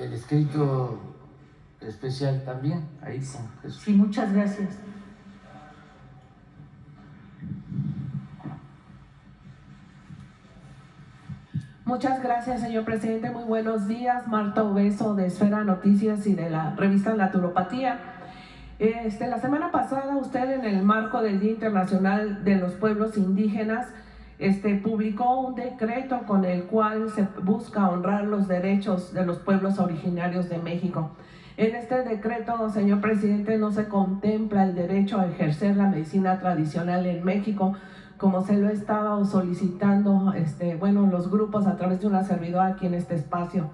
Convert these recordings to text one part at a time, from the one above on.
el escrito especial también, ahí con Jesús. Sí, muchas gracias. Muchas gracias, señor presidente. Muy buenos días. Marta Obeso, de Esfera Noticias y de la revista Naturopatía. La semana pasada usted, en el marco del Día Internacional de los Pueblos Indígenas, publicó un decreto con el cual se busca honrar los derechos de los pueblos originarios de México. En este decreto, señor presidente, no se contempla el derecho a ejercer la medicina tradicional en México, como se lo estaba solicitando los grupos a través de una servidora aquí en este espacio.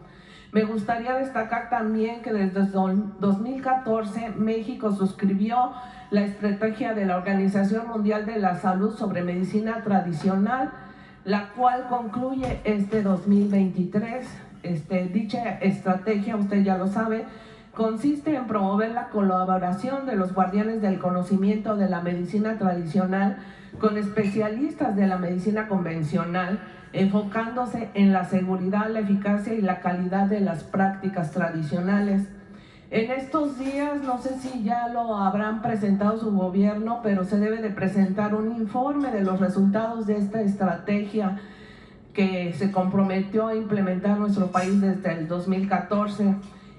Me gustaría destacar también que desde 2014 México suscribió la estrategia de la Organización Mundial de la Salud sobre medicina tradicional, la cual concluye este 2023. Dicha estrategia, usted ya lo sabe, consiste en promover la colaboración de los guardianes del conocimiento de la medicina tradicional con especialistas de la medicina convencional, enfocándose en la seguridad, la eficacia y la calidad de las prácticas tradicionales. En estos días, no sé si ya lo habrán presentado su gobierno, pero se debe de presentar un informe de los resultados de esta estrategia que se comprometió a implementar nuestro país desde el 2014.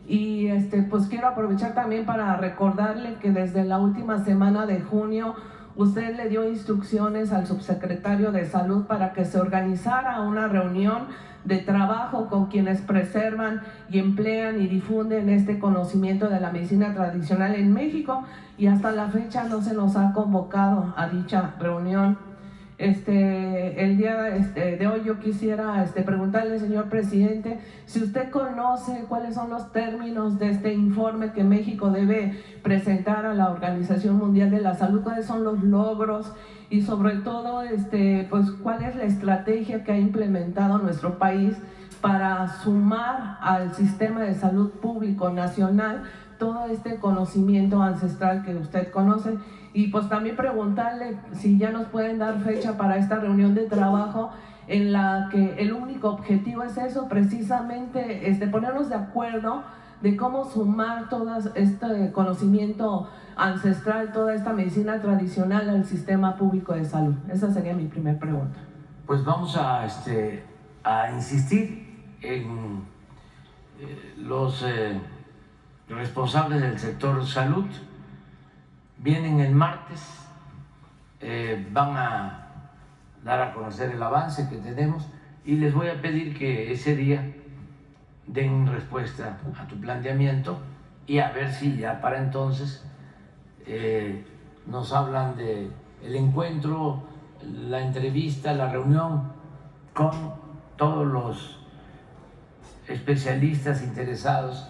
Y pues quiero aprovechar también para recordarle que desde la última semana de junio usted le dio instrucciones al subsecretario de Salud para que se organizara una reunión de trabajo con quienes preservan y emplean y difunden este conocimiento de la medicina tradicional en México, y hasta la fecha no se nos ha convocado a dicha reunión. El día de hoy yo quisiera preguntarle, señor presidente, si usted conoce cuáles son los términos de este informe que México debe presentar a la Organización Mundial de la Salud, cuáles son los logros y sobre todo pues cuál es la estrategia que ha implementado nuestro país para sumar al sistema de salud público nacional todo este conocimiento ancestral que usted conoce. Y pues también preguntarle si ya nos pueden dar fecha para esta reunión de trabajo en la que el único objetivo es eso, precisamente ponernos de acuerdo de cómo sumar todo este conocimiento ancestral, toda esta medicina tradicional al sistema público de salud. Esa sería mi primera pregunta. Pues vamos a insistir en los responsables del sector salud. Vienen el martes, van a dar a conocer el avance que tenemos y les voy a pedir que ese día den respuesta a tu planteamiento y a ver si ya para entonces nos hablan de el encuentro, la entrevista, la reunión con todos los especialistas interesados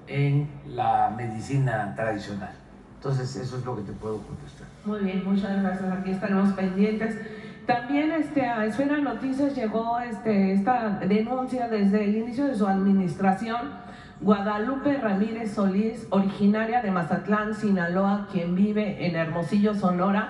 en la medicina tradicional. Entonces, eso es lo que te puedo contestar. Muy bien, muchas gracias. Aquí estaremos pendientes. También a Esfera Noticias llegó esta denuncia desde el inicio de su administración. Guadalupe Ramírez Solís, originaria de Mazatlán, Sinaloa, quien vive en Hermosillo, Sonora,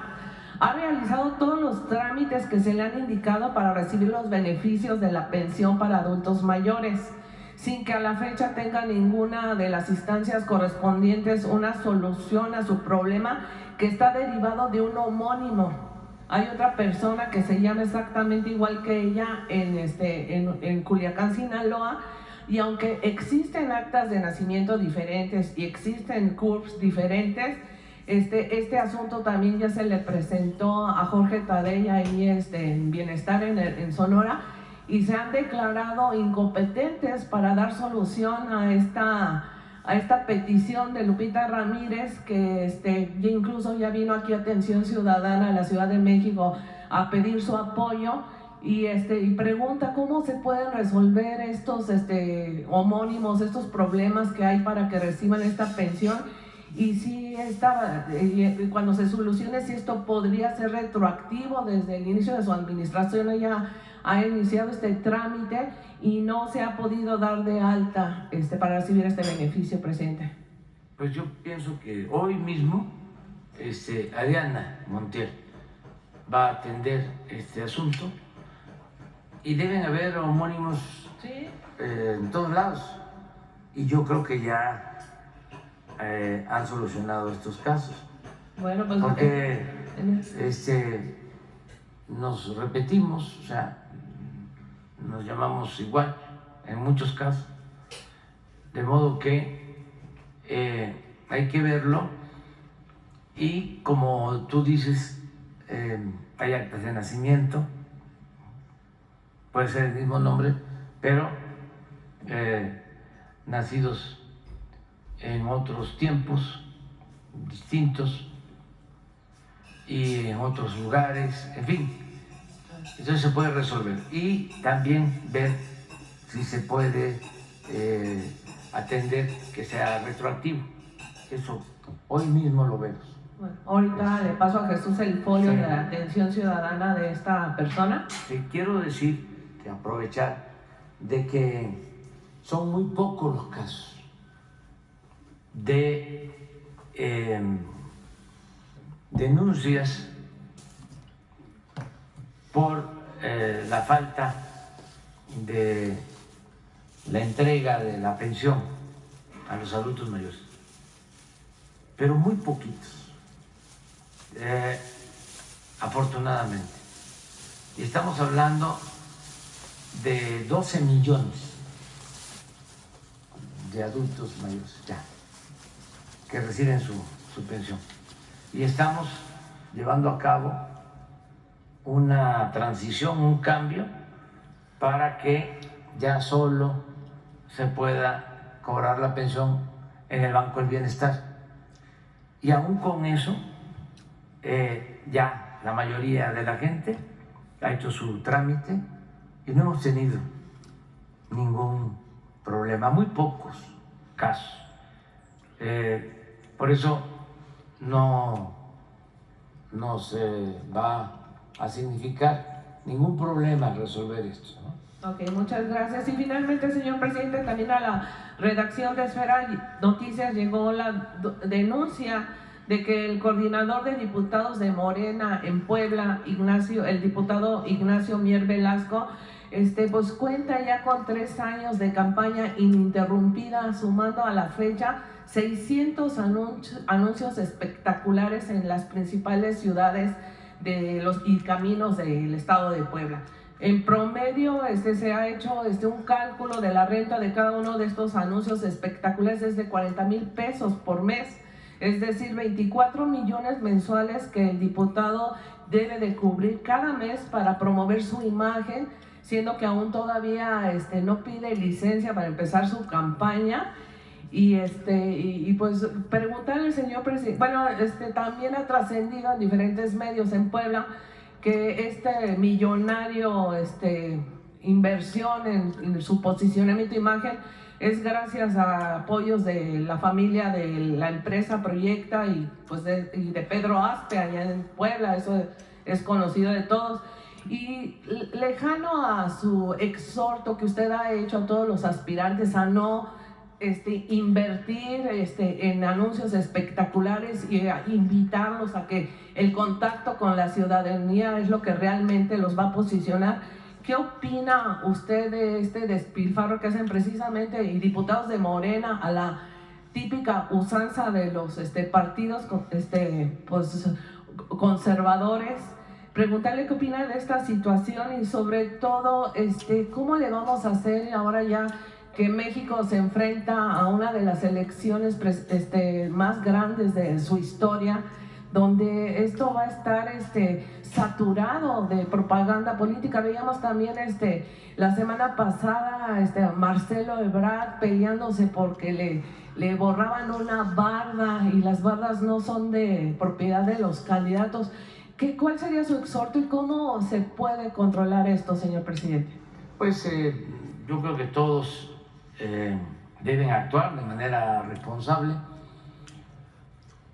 ha realizado todos los trámites que se le han indicado para recibir los beneficios de la pensión para adultos mayores, sin que a la fecha tenga ninguna de las instancias correspondientes una solución a su problema, que está derivado de un homónimo. Hay otra persona que se llama exactamente igual que ella en Culiacán, Sinaloa, y aunque existen actas de nacimiento diferentes y existen CURPS diferentes, este asunto también ya se le presentó a Jorge Tadei ahí en Bienestar en Sonora, y se han declarado incompetentes para dar solución a esta petición de Lupita Ramírez, que incluso ya vino aquí a Atención Ciudadana a la Ciudad de México a pedir su apoyo, y pregunta cómo se pueden resolver estos homónimos, estos problemas que hay para que reciban esta pensión, y si cuando se solucione, si esto podría ser retroactivo. Desde el inicio de su administración ella ha iniciado este trámite y no se ha podido dar de alta para recibir este beneficio, presidente. Pues yo pienso que hoy mismo Ariana Montiel va a atender este asunto y deben haber homónimos, ¿sí?, en todos lados, y yo creo que ya han solucionado estos casos. Bueno, pues porque nos repetimos, o sea, nos llamamos igual en muchos casos, de modo que hay que verlo y como tú dices, hay actas de nacimiento, puede ser el mismo nombre, pero nacidos en otros tiempos distintos y en otros lugares, en fin. Entonces se puede resolver y también ver si se puede atender que sea retroactivo. Eso hoy mismo lo vemos. Bueno, ahorita le paso a Jesús el folio de la atención ciudadana de esta persona. Te quiero decir, que aprovechar, de que son muy pocos los casos de denuncias por la falta de la entrega de la pensión a los adultos mayores, pero muy poquitos, afortunadamente. Y estamos hablando de 12 millones de adultos mayores ya que reciben su pensión. Y estamos llevando a cabo una transición, un cambio, para que ya solo se pueda cobrar la pensión en el Banco del Bienestar. Y aún con eso, ya la mayoría de la gente ha hecho su trámite y no hemos tenido ningún problema, muy pocos casos. Por eso no se va a significar ningún problema resolver esto, ¿no? Ok, muchas gracias. Y finalmente, señor presidente, también a la redacción de Esfera Noticias llegó la denuncia de que el coordinador de diputados de Morena en Puebla, el diputado Ignacio Mier Velasco, pues cuenta ya con 3 años de campaña ininterrumpida, sumando a la fecha 600 anuncios espectaculares en las principales ciudades y caminos del estado de Puebla. En promedio se ha hecho un cálculo de la renta de cada uno de estos anuncios espectaculares es de 40,000 pesos por mes, es decir, 24 millones mensuales que el diputado debe de cubrir cada mes para promover su imagen, siendo que aún todavía no pide licencia para empezar su campaña. Y pues preguntarle al señor presidente, bueno, también ha trascendido en diferentes medios en Puebla que millonario inversión en su posicionamiento de imagen es gracias a apoyos de la familia de la empresa Proyecta y de Pedro Aspe allá en Puebla, eso es conocido de todos. Y lejano a su exhorto que usted ha hecho a todos los aspirantes a no invertir en anuncios espectaculares y a invitarlos a que el contacto con la ciudadanía es lo que realmente los va a posicionar. ¿Qué opina usted de este despilfarro que hacen precisamente y diputados de Morena a la típica usanza de los partidos conservadores? Preguntarle qué opina de esta situación y sobre todo cómo le vamos a hacer ahora ya que México se enfrenta a una de las elecciones más grandes de su historia, donde esto va a estar saturado de propaganda política. Veíamos también la semana pasada Marcelo Ebrard peleándose porque le borraban una barda y las bardas no son de propiedad de los candidatos. ¿Cuál sería su exhorto y cómo se puede controlar esto, señor presidente? Pues yo creo que todos deben actuar de manera responsable.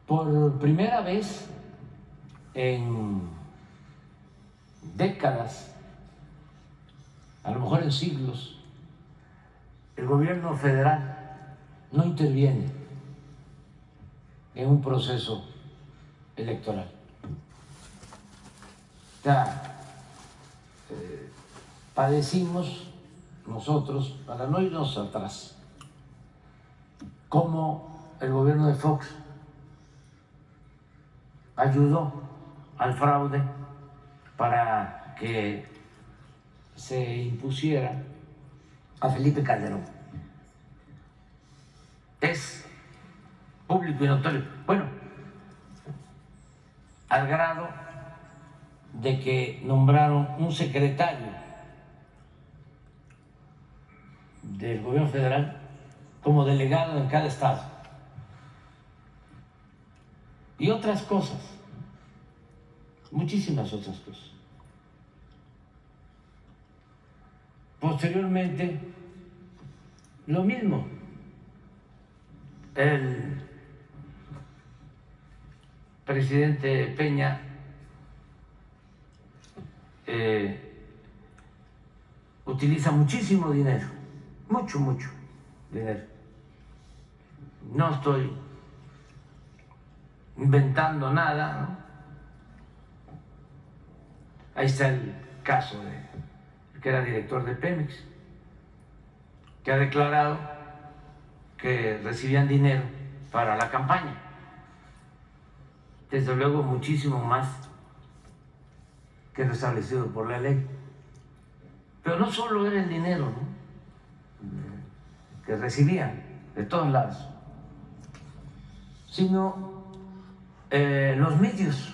Por primera vez en décadas, a lo mejor en siglos, el gobierno federal no interviene en un proceso electoral. O sea, padecimos nosotros, para no irnos atrás, cómo el gobierno de Fox ayudó al fraude para que se impusiera a Felipe Calderón. Es público y notorio. Bueno, al grado de que nombraron un secretario del gobierno federal como delegado en cada estado. Y otras cosas, muchísimas otras cosas. Posteriormente, lo mismo. El presidente Peña utiliza muchísimo dinero, mucho dinero. No estoy inventando nada, ¿no? Ahí está el caso de que era director de Pemex, que ha declarado que recibían dinero para la campaña. Desde luego muchísimo más que lo establecido por la ley. Pero no solo era el dinero, ¿no?, que recibían de todos lados, sino los medios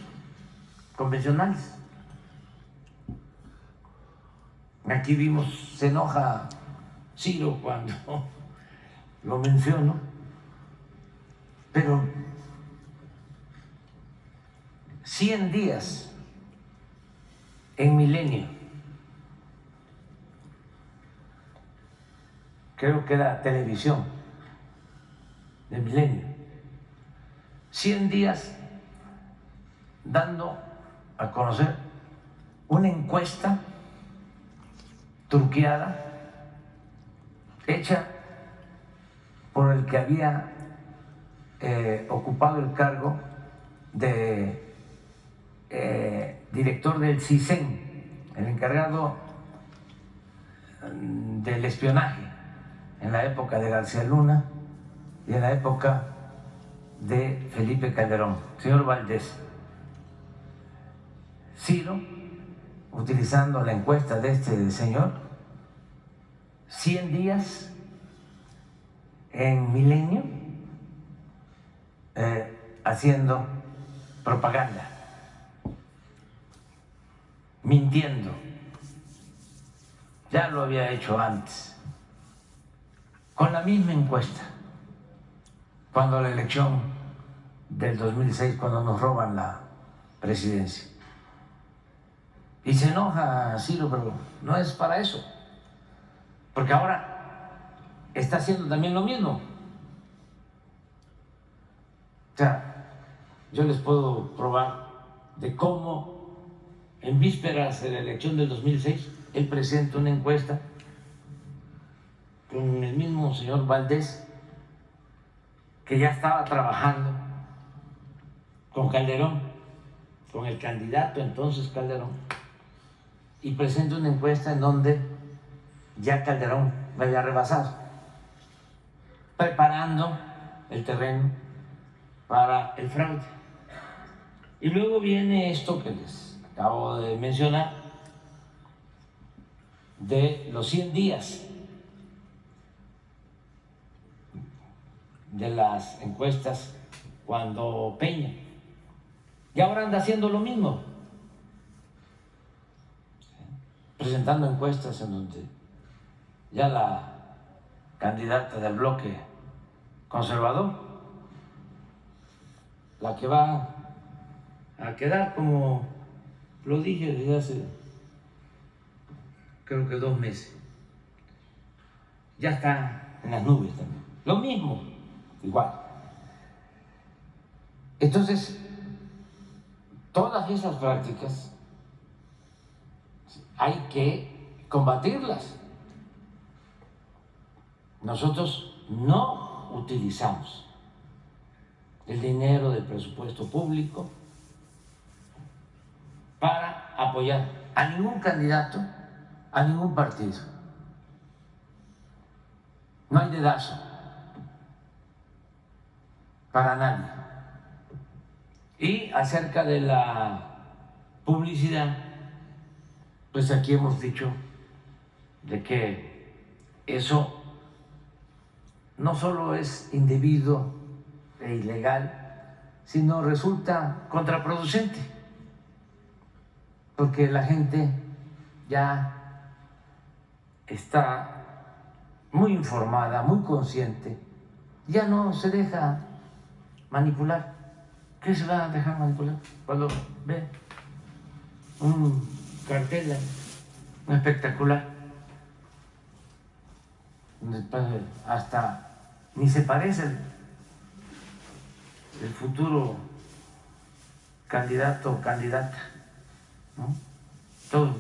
convencionales. Aquí vimos, se enoja Ciro cuando lo menciono, pero 100 días en Milenio, creo que era televisión de Milenio, 100 días dando a conocer una encuesta truqueada, hecha por el que había ocupado el cargo de director del CISEN, el encargado del espionaje en la época de García Luna y en la época de Felipe Calderón, señor Valdés. Ciro, utilizando la encuesta de este señor, 100 días en Milenio, haciendo propaganda, mintiendo. Ya lo había hecho antes, con la misma encuesta, cuando la elección del 2006, cuando nos roban la presidencia. Y se enoja Ciro, pero no es para eso, porque ahora está haciendo también lo mismo. O sea, yo les puedo probar de cómo en vísperas de la elección del 2006 él presenta una encuesta con el mismo señor Valdés, que ya estaba trabajando con Calderón, con el candidato entonces Calderón, y presenta una encuesta en donde ya Calderón me había rebasado, preparando el terreno para el fraude. Y luego viene esto que les acabo de mencionar, de los 100 días de las encuestas cuando Peña, y ahora anda haciendo lo mismo, presentando encuestas en donde ya la candidata del bloque conservador, la que va a quedar, como lo dije desde hace creo que 2 meses, ya está en las nubes también, lo mismo, igual. Entonces, todas esas prácticas hay que combatirlas. Nosotros no utilizamos el dinero del presupuesto público para apoyar a ningún candidato, a ningún partido. No hay dedazo. para nadie. Y acerca de la publicidad, pues aquí hemos dicho de que eso no solo es indebido e ilegal, sino resulta contraproducente, porque la gente ya está muy informada, muy consciente, ya no se deja manipular. ¿Qué se va a dejar manipular? Cuando ve un cartel espectacular, hasta ni se parece el futuro candidato o candidata, ¿no? Todo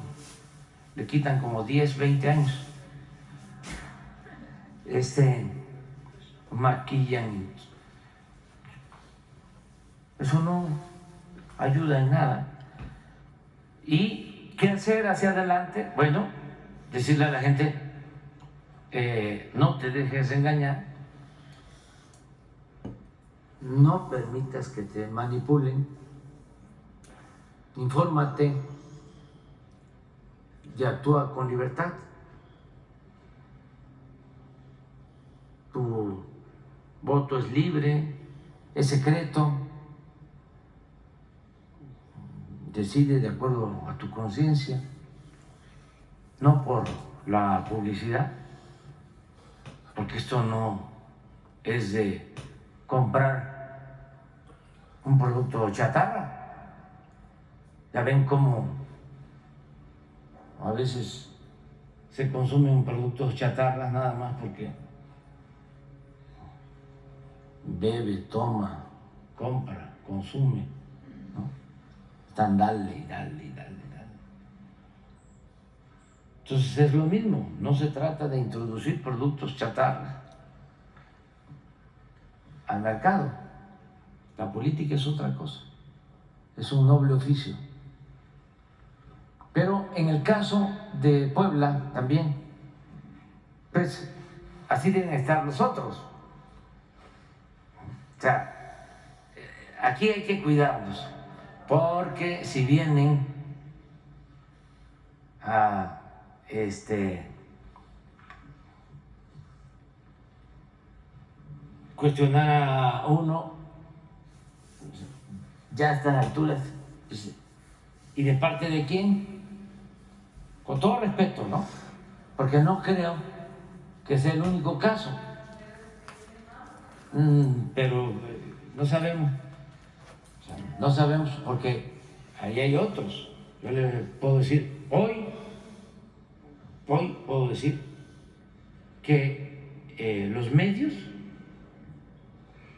le quitan como 10, 20 años. Maquillan. Eso no ayuda en nada. ¿Y qué hacer hacia adelante? Bueno, decirle a la gente, no te dejes engañar, no permitas que te manipulen, infórmate y actúa con libertad. Tu voto es libre, es secreto, decide de acuerdo a tu conciencia, no por la publicidad, porque esto no es de comprar un producto chatarra. Ya ven cómo a veces se consumen productos chatarras nada más porque bebe, toma, compra, consume, ¿no? Están dale y dale y dale y dale. Entonces es lo mismo, no se trata de introducir productos chatarras al mercado. La política es otra cosa, es un noble oficio. Pero en el caso de Puebla también, pues así deben estar los otros. O sea, aquí hay que cuidarnos, porque si vienen a cuestionar a uno, ya a estas alturas, pues, ¿y de parte de quién? Con todo respeto, ¿no? Porque no creo que sea el único caso. Pero no sabemos. No sabemos porque ahí hay otros. Yo le puedo decir, hoy puedo decir que los medios,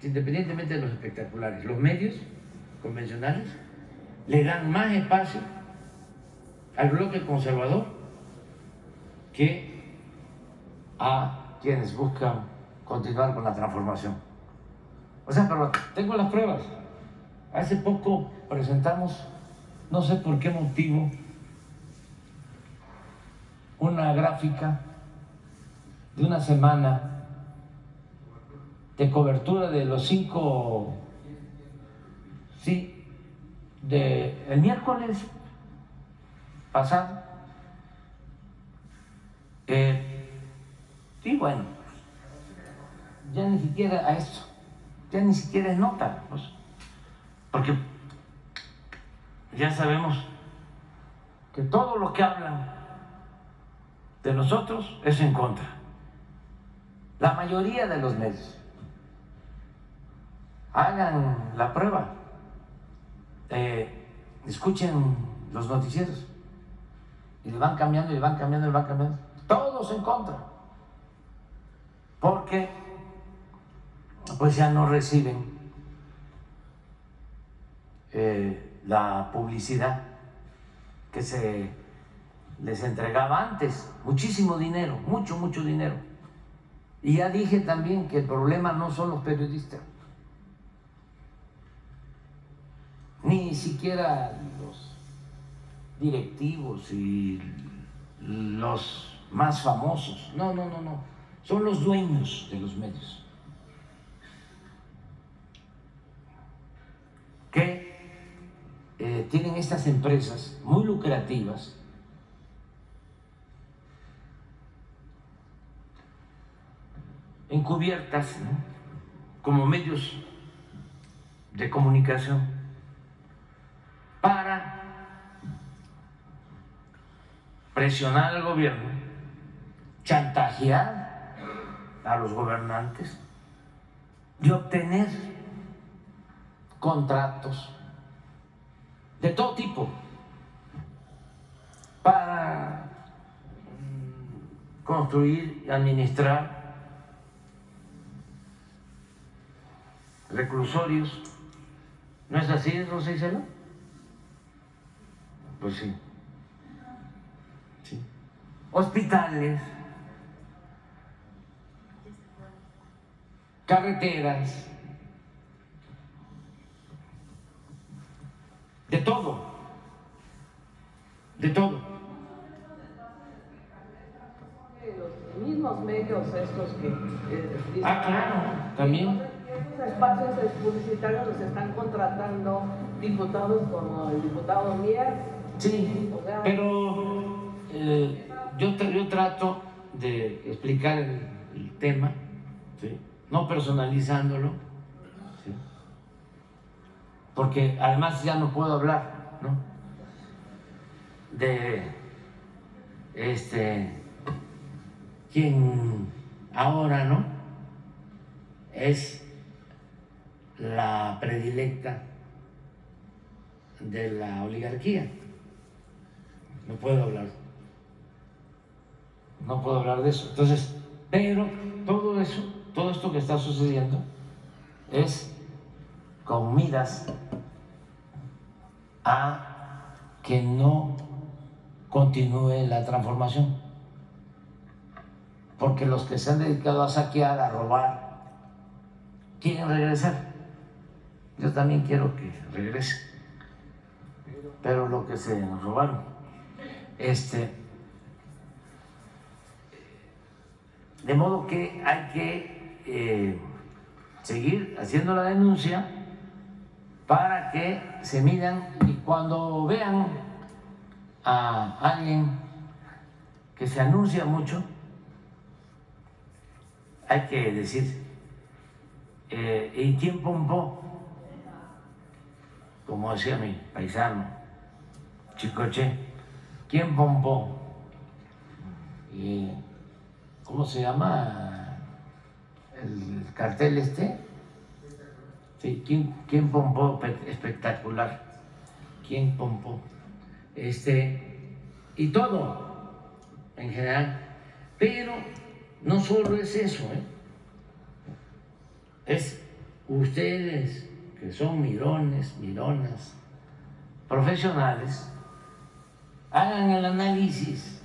independientemente de los espectaculares, los medios convencionales le dan más espacio al bloque conservador que a quienes buscan continuar con la transformación. O sea, pero tengo las pruebas. Hace poco presentamos, no sé por qué motivo, una gráfica de una semana de cobertura de los 5, sí, el miércoles pasado. Y bueno, ya ni siquiera a esto, ya ni siquiera es nota, pues, porque ya sabemos que todo lo que hablan de nosotros es en contra. La mayoría de los medios. Hagan la prueba, escuchen los noticieros y le van cambiando, y van cambiando, y van cambiando. Todos en contra, porque pues ya no reciben la publicidad que se les entregaba antes, muchísimo dinero, mucho dinero. Y ya dije también que el problema no son los periodistas, ni siquiera los directivos y los más famosos, no, son los dueños de los medios. tienen estas empresas muy lucrativas encubiertas, ¿no?, como medios de comunicación para presionar al gobierno, chantajear a los gobernantes y obtener contratos de todo tipo para construir y administrar reclusorios. ¿No es así, Rosa Isela? Pues sí. Sí. Hospitales, carreteras, de todo, de todo. Los mismos medios estos que Claro, también. esos espacios publicitarios los están contratando diputados como el diputado Mier. Sí, pero yo trato de explicar el tema, ¿sí?, no personalizándolo, ¿sí?, porque además ya no puedo hablar, ¿no?, de quien ahora, ¿no?, es la predilecta de la oligarquía. No puedo hablar de eso. Entonces, pero todo eso, todo esto que está sucediendo es con miras a que no continúe la transformación, porque los que se han dedicado a saquear, a robar, quieren regresar. Yo también quiero que regrese, pero lo que se nos robaron. De modo que hay que seguir haciendo la denuncia para que se midan, y cuando vean a alguien que se anuncia mucho, hay que decir, ¿y quién pompó? Como decía mi paisano Chicoche, ¿quién pompó? ¿Cómo se llama el cartel este? Sí, ¿quién pompó? Espectacular. ¿Quién pompó? Y todo en general. Pero no solo es eso, es ustedes que son mirones, mironas, profesionales, hagan el análisis,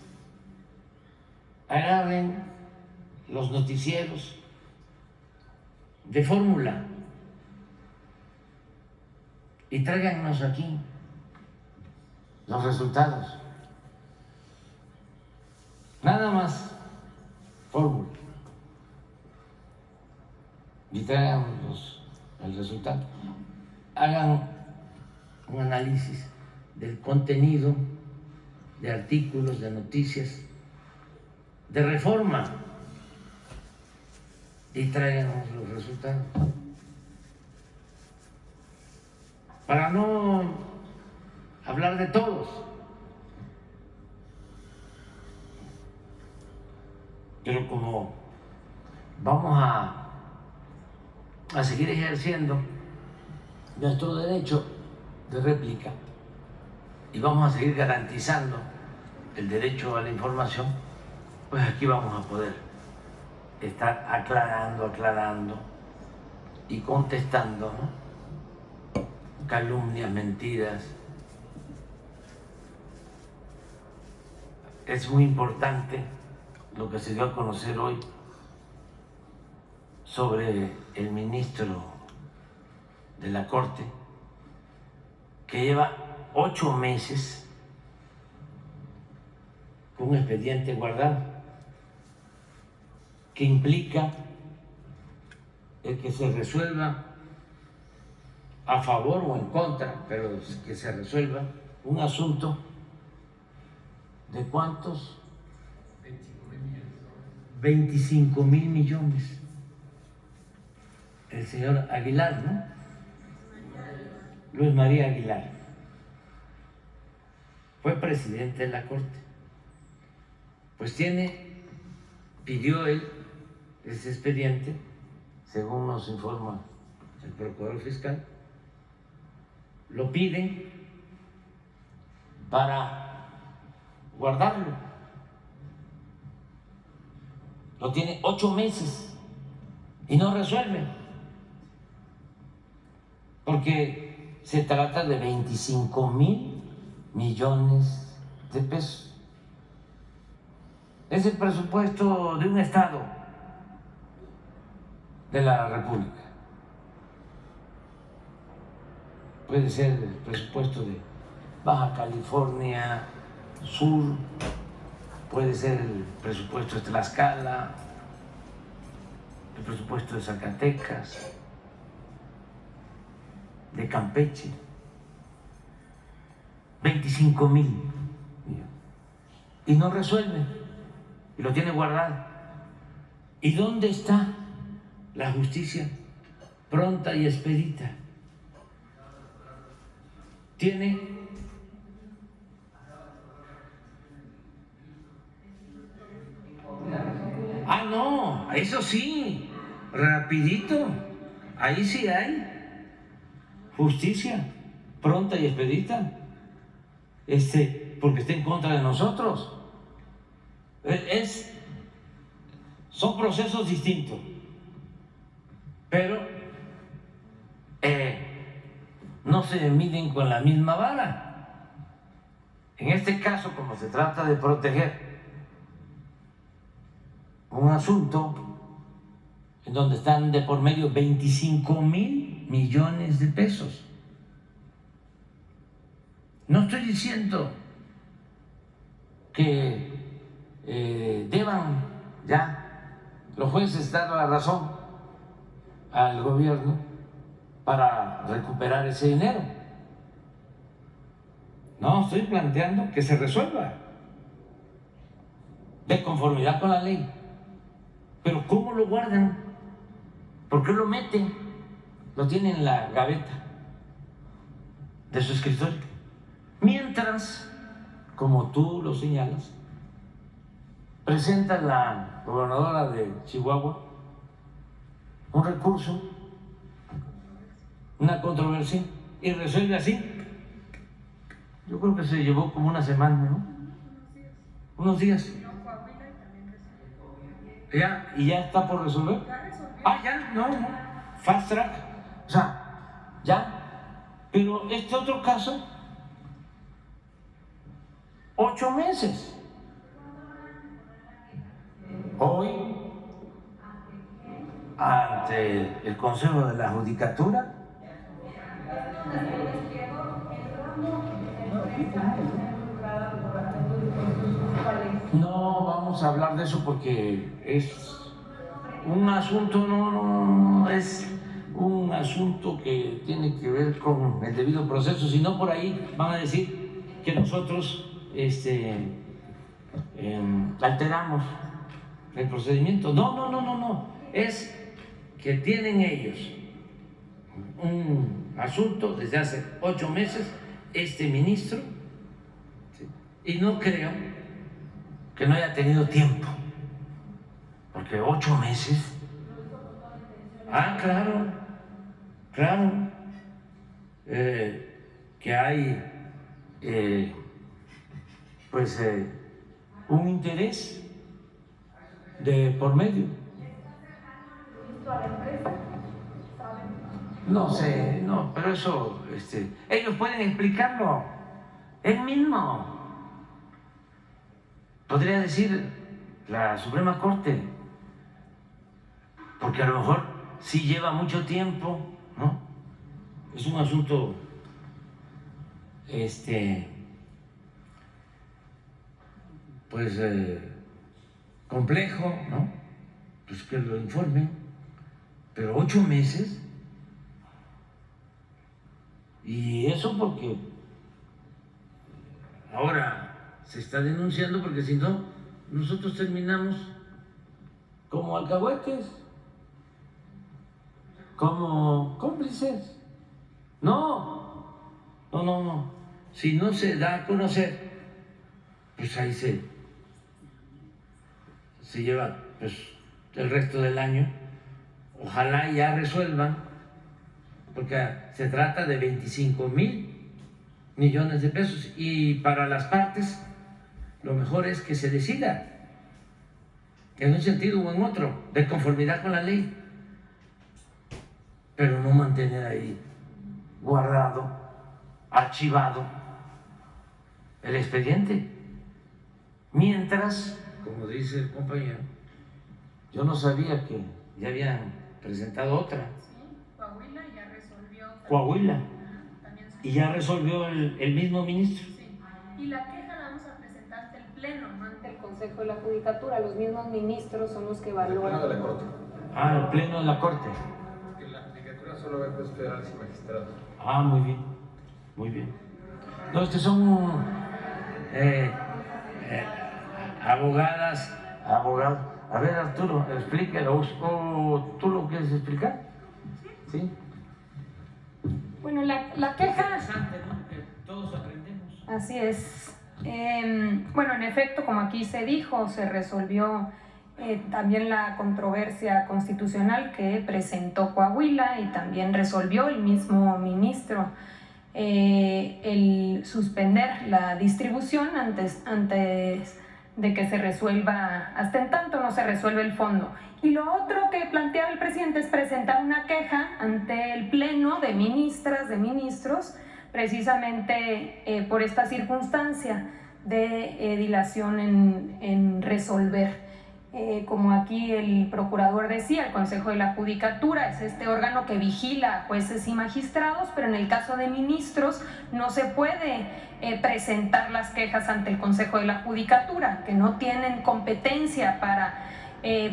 agarren los noticieros de Fórmula y tráiganos aquí los resultados. Nada más Fórmula y tráiganos el resultado. Hagan un análisis del contenido de artículos, de noticias, de Reforma, y tráiganos los resultados. Para no hablar de todos, pero como vamos a seguir ejerciendo nuestro derecho de réplica y vamos a seguir garantizando el derecho a la información, pues aquí vamos a poder estar aclarando y contestando, ¿no?, calumnias, mentiras. Es muy importante lo que se dio a conocer hoy sobre el ministro de la Corte, que lleva 8 meses con un expediente guardado, que implica el que se resuelva a favor o en contra, pero que se resuelva un asunto de ¿cuántos? 25,000 millones. El señor Aguilar, ¿no? Luis María Aguilar fue presidente de la Corte. Pues pidió él ese expediente, según nos informa el procurador fiscal, lo piden para guardarlo. Lo tiene 8 meses y no resuelve, porque se trata de 25,000 millones de pesos. Es el presupuesto de un estado de la República. Puede ser el presupuesto de Baja California Sur, puede ser el presupuesto de Tlaxcala, el presupuesto de Zacatecas, de Campeche. 25,000 millones. Y no resuelve, y lo tiene guardado. ¿Y dónde está la justicia pronta y expedita? Tiene no, eso sí, rapidito, ahí sí hay justicia pronta y expedita, porque está en contra de nosotros. Son procesos distintos, pero no se miden con la misma vara. En este caso, como se trata de proteger un asunto en donde están de por medio 25,000 millones de pesos. No estoy diciendo que deban ya los jueces dar la razón al gobierno para recuperar ese dinero. No, estoy planteando que se resuelva de conformidad con la ley. Pero ¿cómo lo guardan? ¿Por qué lo meten? Lo tienen en la gaveta de su escritorio. Mientras, como tú lo señalas, presenta la gobernadora de Chihuahua un recurso, una controversia, y resuelve así. Yo creo que se llevó como una semana, ¿no? Unos días. ¿Y ya está por resolver? Ya, no, fast track, o sea, ya. Pero este otro caso, 8 meses. Hoy, ante el Consejo de la Judicatura, no vamos a hablar de eso porque es un asunto, no es un asunto que tiene que ver con el debido proceso, sino por ahí van a decir que nosotros alteramos el procedimiento. No, es que tienen ellos un asunto desde hace 8 meses, este ministro, ¿sí? Y no creo que no haya tenido tiempo, porque 8 meses. Claro, que hay un interés de por medio. No sé, no, pero eso, ellos pueden explicarlo. Él mismo podría decir la Suprema Corte, porque a lo mejor sí lleva mucho tiempo, ¿no? Es un asunto, complejo, ¿no? Pues que lo informen, pero 8 meses. eso porque ahora se está denunciando, porque si no, nosotros terminamos como alcahuetes, como cómplices. No. Si no se da a conocer, pues ahí se lleva pues el resto del año. Ojalá ya resuelvan, porque se trata de 25,000 millones de pesos y para las partes lo mejor es que se decida en un sentido o en otro, de conformidad con la ley, pero no mantener ahí guardado, archivado el expediente. Mientras, como dice el compañero, yo no sabía que ya habían presentado otra. Sí, Coahuila ya resolvió. Coahuila. También Y ya resolvió el mismo ministro. sí. Y la queja la vamos a presentar ante el Pleno, no ante el Consejo de la Judicatura. Los mismos ministros son los que evalúan. El Pleno de la Corte. El Pleno de la Corte. Que la Judicatura solo ve jueces federales y magistrados. Muy bien, muy bien. No, es que son abogados. A ver, Arturo, explícalo. ¿O tú lo quieres explicar? Sí. Bueno, la queja... Interesante, ¿no? Que todos aprendemos. Así es. Bueno, en efecto, como aquí se dijo, se resolvió también la controversia constitucional que presentó Coahuila y también resolvió el mismo ministro el suspender la distribución antes de que se resuelva, hasta en tanto no se resuelve el fondo. Y lo otro que planteaba el presidente es presentar una queja ante el Pleno de ministras, de ministros, precisamente por esta circunstancia de dilación en resolver. Como aquí el procurador decía, el Consejo de la Judicatura es este órgano que vigila a jueces y magistrados, pero en el caso de ministros no se puede presentar las quejas ante el Consejo de la Judicatura, que no tienen competencia para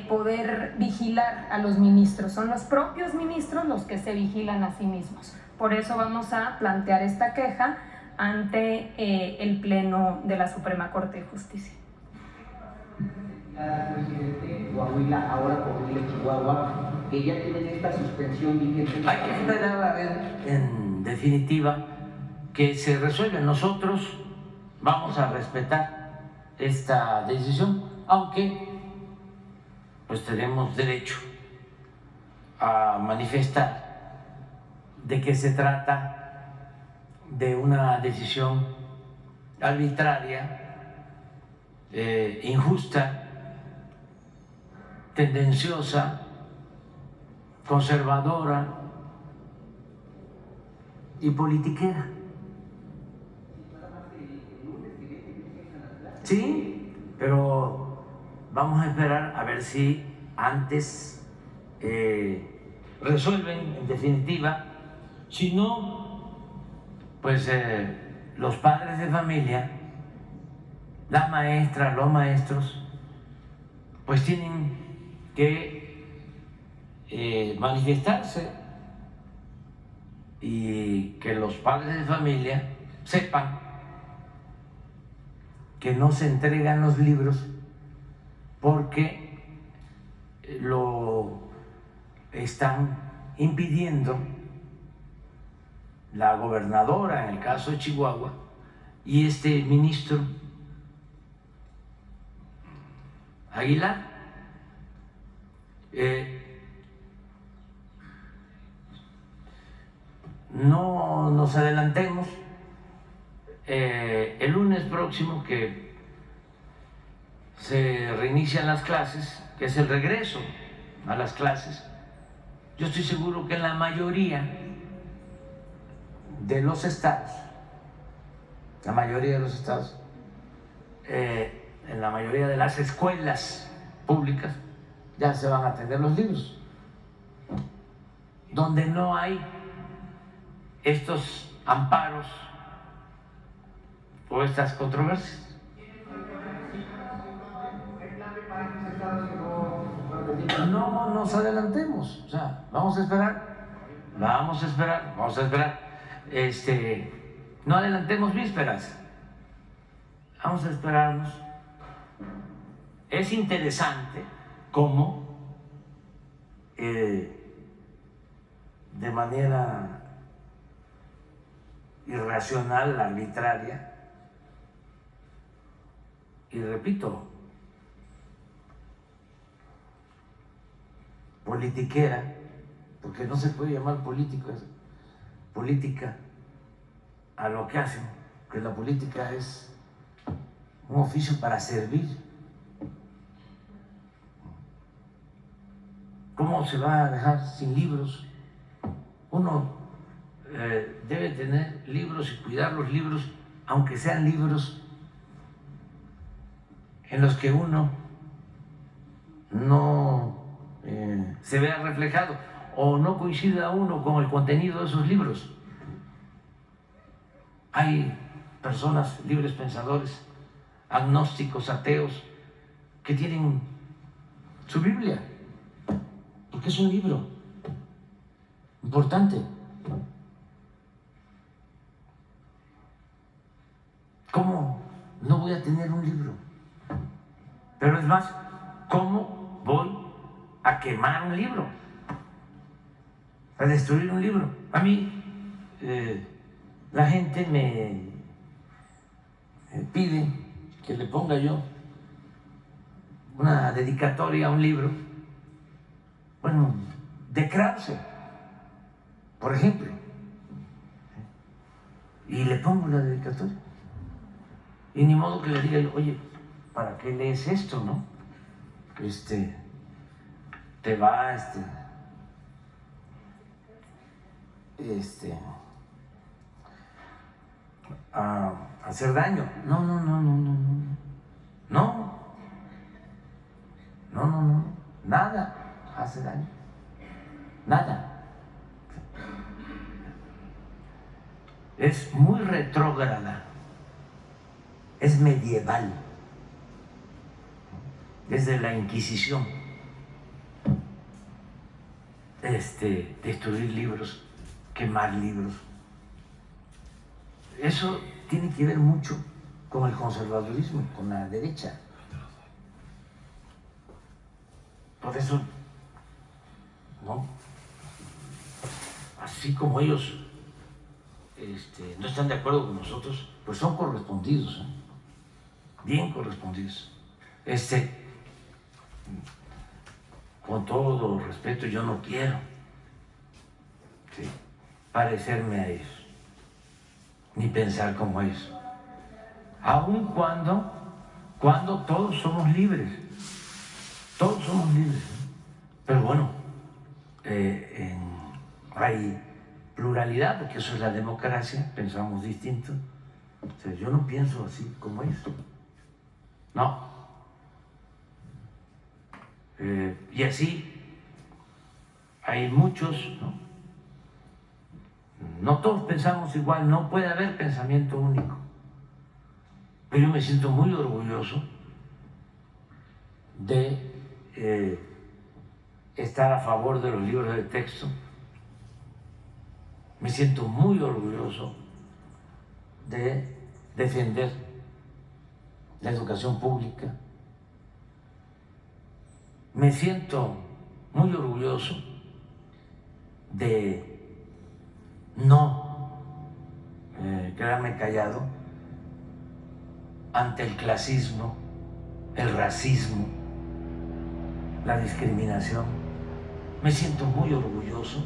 poder vigilar a los ministros. Son los propios ministros los que se vigilan a sí mismos. Por eso vamos a plantear esta queja ante el Pleno de la Suprema Corte de Justicia. Presidente, Coahuila, ahora Coahuila y Chihuahua, que ya tienen esta suspensión vigente. Hay que esperar a ver, en definitiva, que se resuelva. Nosotros vamos a respetar esta decisión, aunque pues tenemos derecho a manifestar de que se trata de una decisión arbitraria, injusta, tendenciosa, conservadora y politiquera. Sí, pero vamos a esperar a ver si antes resuelven en definitiva. Si no, pues los padres de familia, las maestras, los maestros, pues tienen que manifestarse y que los padres de familia sepan que no se entregan los libros porque lo están impidiendo la gobernadora en el caso de Chihuahua y este ministro Aguilar. No nos adelantemos. El lunes próximo que se reinician las clases, que es el regreso a las clases, yo estoy seguro que en la mayoría de los estados, en la mayoría de las escuelas públicas, ya se van a atender los libros. Donde no hay estos amparos o estas controversias. No nos adelantemos, o sea, vamos a esperar. no adelantemos vísperas, vamos a esperarnos. Es interesante cómo de manera irracional, arbitraria, y repito, politiquera, porque no se puede llamar política a lo que hacen, que la política es un oficio para servir. ¿Cómo se va a dejar sin libros? Uno debe tener libros y cuidar los libros, aunque sean libros en los que uno no se vea reflejado o no coincida uno con el contenido de esos libros. Hay personas, libres pensadores, agnósticos, ateos, que tienen su Biblia, porque es un libro importante. ¿Cómo no voy a tener un libro? Pero es más, ¿cómo voy a quemar un libro? A destruir un libro. A mí, la gente me pide que le ponga yo una dedicatoria a un libro, bueno, de Krause, por ejemplo, y le pongo la dedicatoria. Y ni modo que le diga yo, oye, ¿para qué lees esto, no? Te va a hacer daño. No, nada hace daño, nada. Es muy retrógrada, es medieval, desde la Inquisición, destruir libros, quemar libros. Eso tiene que ver mucho con el conservadurismo, con la derecha. Por eso, ¿no? Así como ellos no están de acuerdo con nosotros, pues son correspondidos, bien correspondidos. Con todo respeto, yo no quiero parecerme a ellos, ni pensar como ellos, aun cuando todos somos libres, pero bueno, hay pluralidad, porque eso es la democracia, pensamos distinto. O sea, yo no pienso así como ellos, no. Y así hay muchos, ¿no? No todos pensamos igual, no puede haber pensamiento único. Pero yo me siento muy orgulloso de estar a favor de los libros de texto. Me siento muy orgulloso de defender la educación pública. Me siento muy orgulloso de no quedarme callado ante el clasismo, el racismo, la discriminación. Me siento muy orgulloso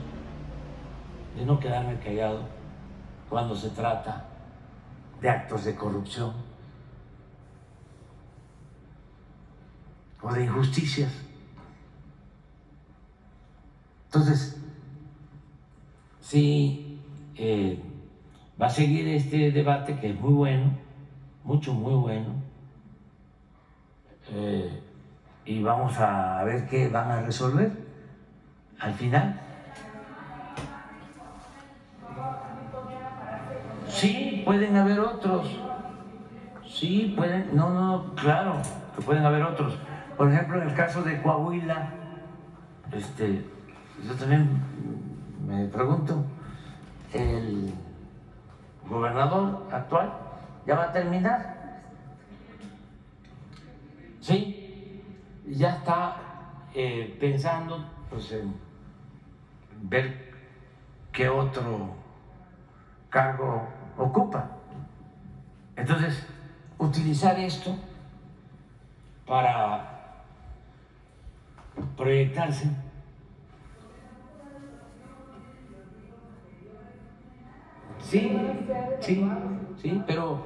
de no quedarme callado cuando se trata de actos de corrupción o de injusticias. Entonces, sí, va a seguir este debate que es muy bueno, muy bueno, y vamos a ver qué van a resolver al final. Sí, pueden haber otros. Sí, pueden, claro, que pueden haber otros. Por ejemplo, en el caso de Coahuila, yo también me pregunto, el gobernador gobernador actual ya va a terminar. Sí, ya está pensando pues, en ver qué otro cargo ocupa. Entonces, utilizar esto para proyectarse. Sí, sí, sí, pero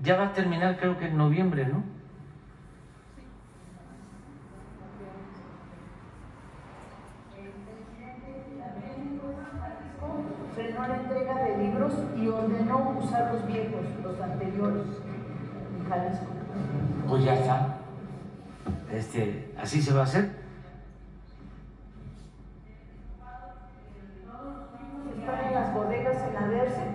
ya va a terminar creo que en noviembre, ¿no? Frenó la entrega de libros y ordenó usar los viejos, los anteriores, en Jalisco. Pues ya está. Así se va a hacer. Están en las bodegas en Averse,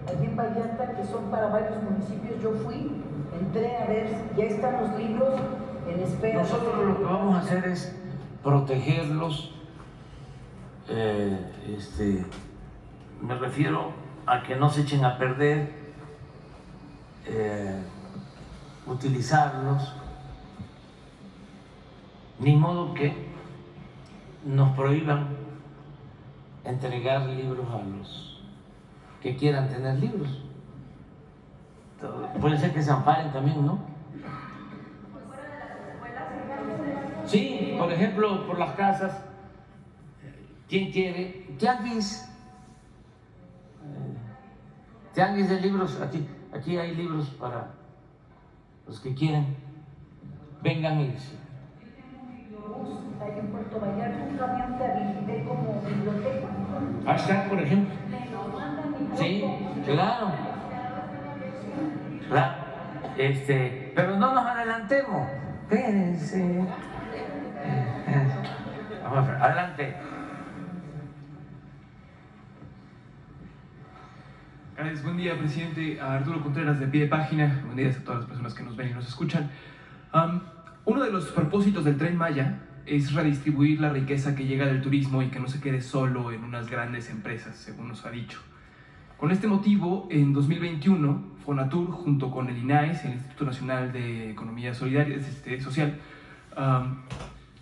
allí en Vallarta, que son para varios municipios. Yo fui, entré a ver, ya están los libros en espera. Nosotros lo que vamos a hacer es protegerlos. Me refiero a que no se echen a perder, utilizarlos, ni modo que nos prohíban entregar libros a los que quieran tener libros. Puede ser que se amparen también, ¿no? Sí, por ejemplo, por las casas. ¿Quién quiere? Tianguis. Tianguis de libros. Aquí hay libros para los que quieran. Vengan y Ahí en Puerto Vallarta, un camión que habilité como biblioteca. ahí está, por ejemplo. Sí, claro. Claro. Pero no nos adelantemos. Espérense. Vamos, adelante. Gracias, buen día, presidente. Arturo Contreras, de Pie de Página. Buen día a todas las personas que nos ven y nos escuchan. Uno de los propósitos del Tren Maya es redistribuir la riqueza que llega del turismo y que no se quede solo en unas grandes empresas, según nos ha dicho. Con este motivo, en 2021, Fonatur, junto con el INAES, el Instituto Nacional de Economía Solidaria, Social,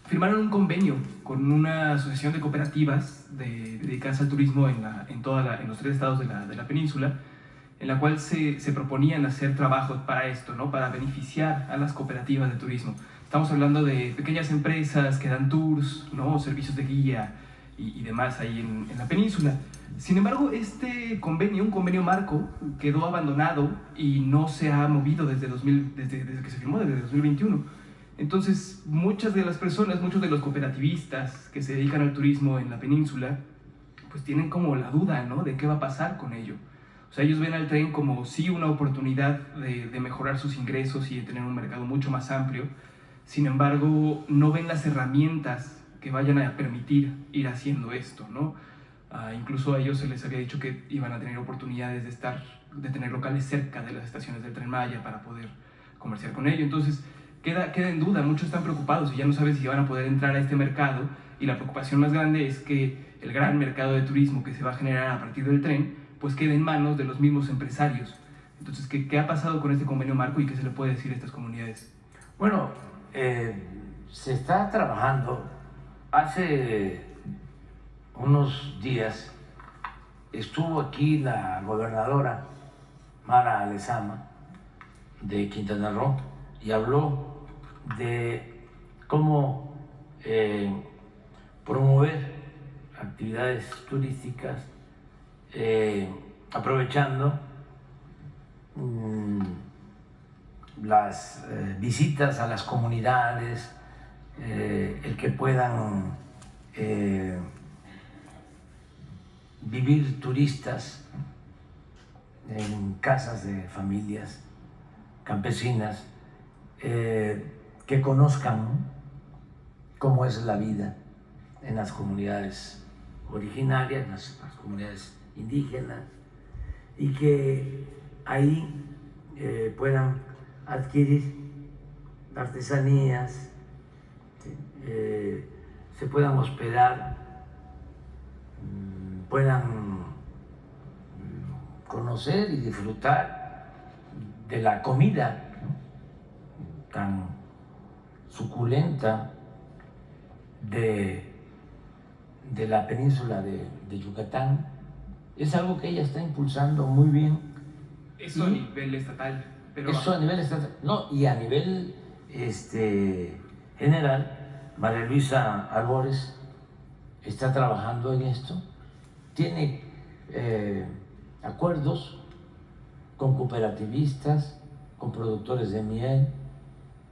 firmaron un convenio con una asociación de cooperativas dedicadas al turismo en los 3 estados de la península, en la cual se proponían hacer trabajos para esto, ¿no? Para beneficiar a las cooperativas de turismo. Estamos hablando de pequeñas empresas que dan tours, ¿no? Servicios de guía y demás ahí en la península. Sin embargo, este convenio, un convenio marco, quedó abandonado y no se ha movido desde que se firmó, desde 2021. Entonces, muchas de las personas, muchos de los cooperativistas que se dedican al turismo en la península, pues tienen como la duda, ¿no? De qué va a pasar con ello. O sea, ellos ven al tren como sí una oportunidad de mejorar sus ingresos y de tener un mercado mucho más amplio. Sin embargo, no ven las herramientas que vayan a permitir ir haciendo esto, ¿no? Incluso a ellos se les había dicho que iban a tener oportunidades de tener locales cerca de las estaciones del Tren Maya para poder comerciar con ello. Entonces, queda en duda, muchos están preocupados y ya no saben si van a poder entrar a este mercado, y la preocupación más grande es que el gran mercado de turismo que se va a generar a partir del tren pues quede en manos de los mismos empresarios. Entonces, ¿qué ha pasado con este convenio marco y qué se le puede decir a estas comunidades? Bueno, se está trabajando. Hace unos días estuvo aquí la gobernadora Mara Lezama de Quintana Roo y habló de cómo promover actividades turísticas aprovechando las visitas a las comunidades, el que puedan vivir turistas en casas de familias campesinas, que conozcan cómo es la vida en las comunidades originarias, las comunidades indígenas, y que ahí puedan adquirir artesanías, se puedan hospedar, puedan conocer conocer y disfrutar de la comida, ¿no?, tan suculenta de la península de Yucatán. Es algo que ella está impulsando muy bien. Eso a nivel estatal. Pero eso a nivel estatal, no, y a nivel general. María Luisa Albores está trabajando en esto, tiene acuerdos con cooperativistas, con productores de miel,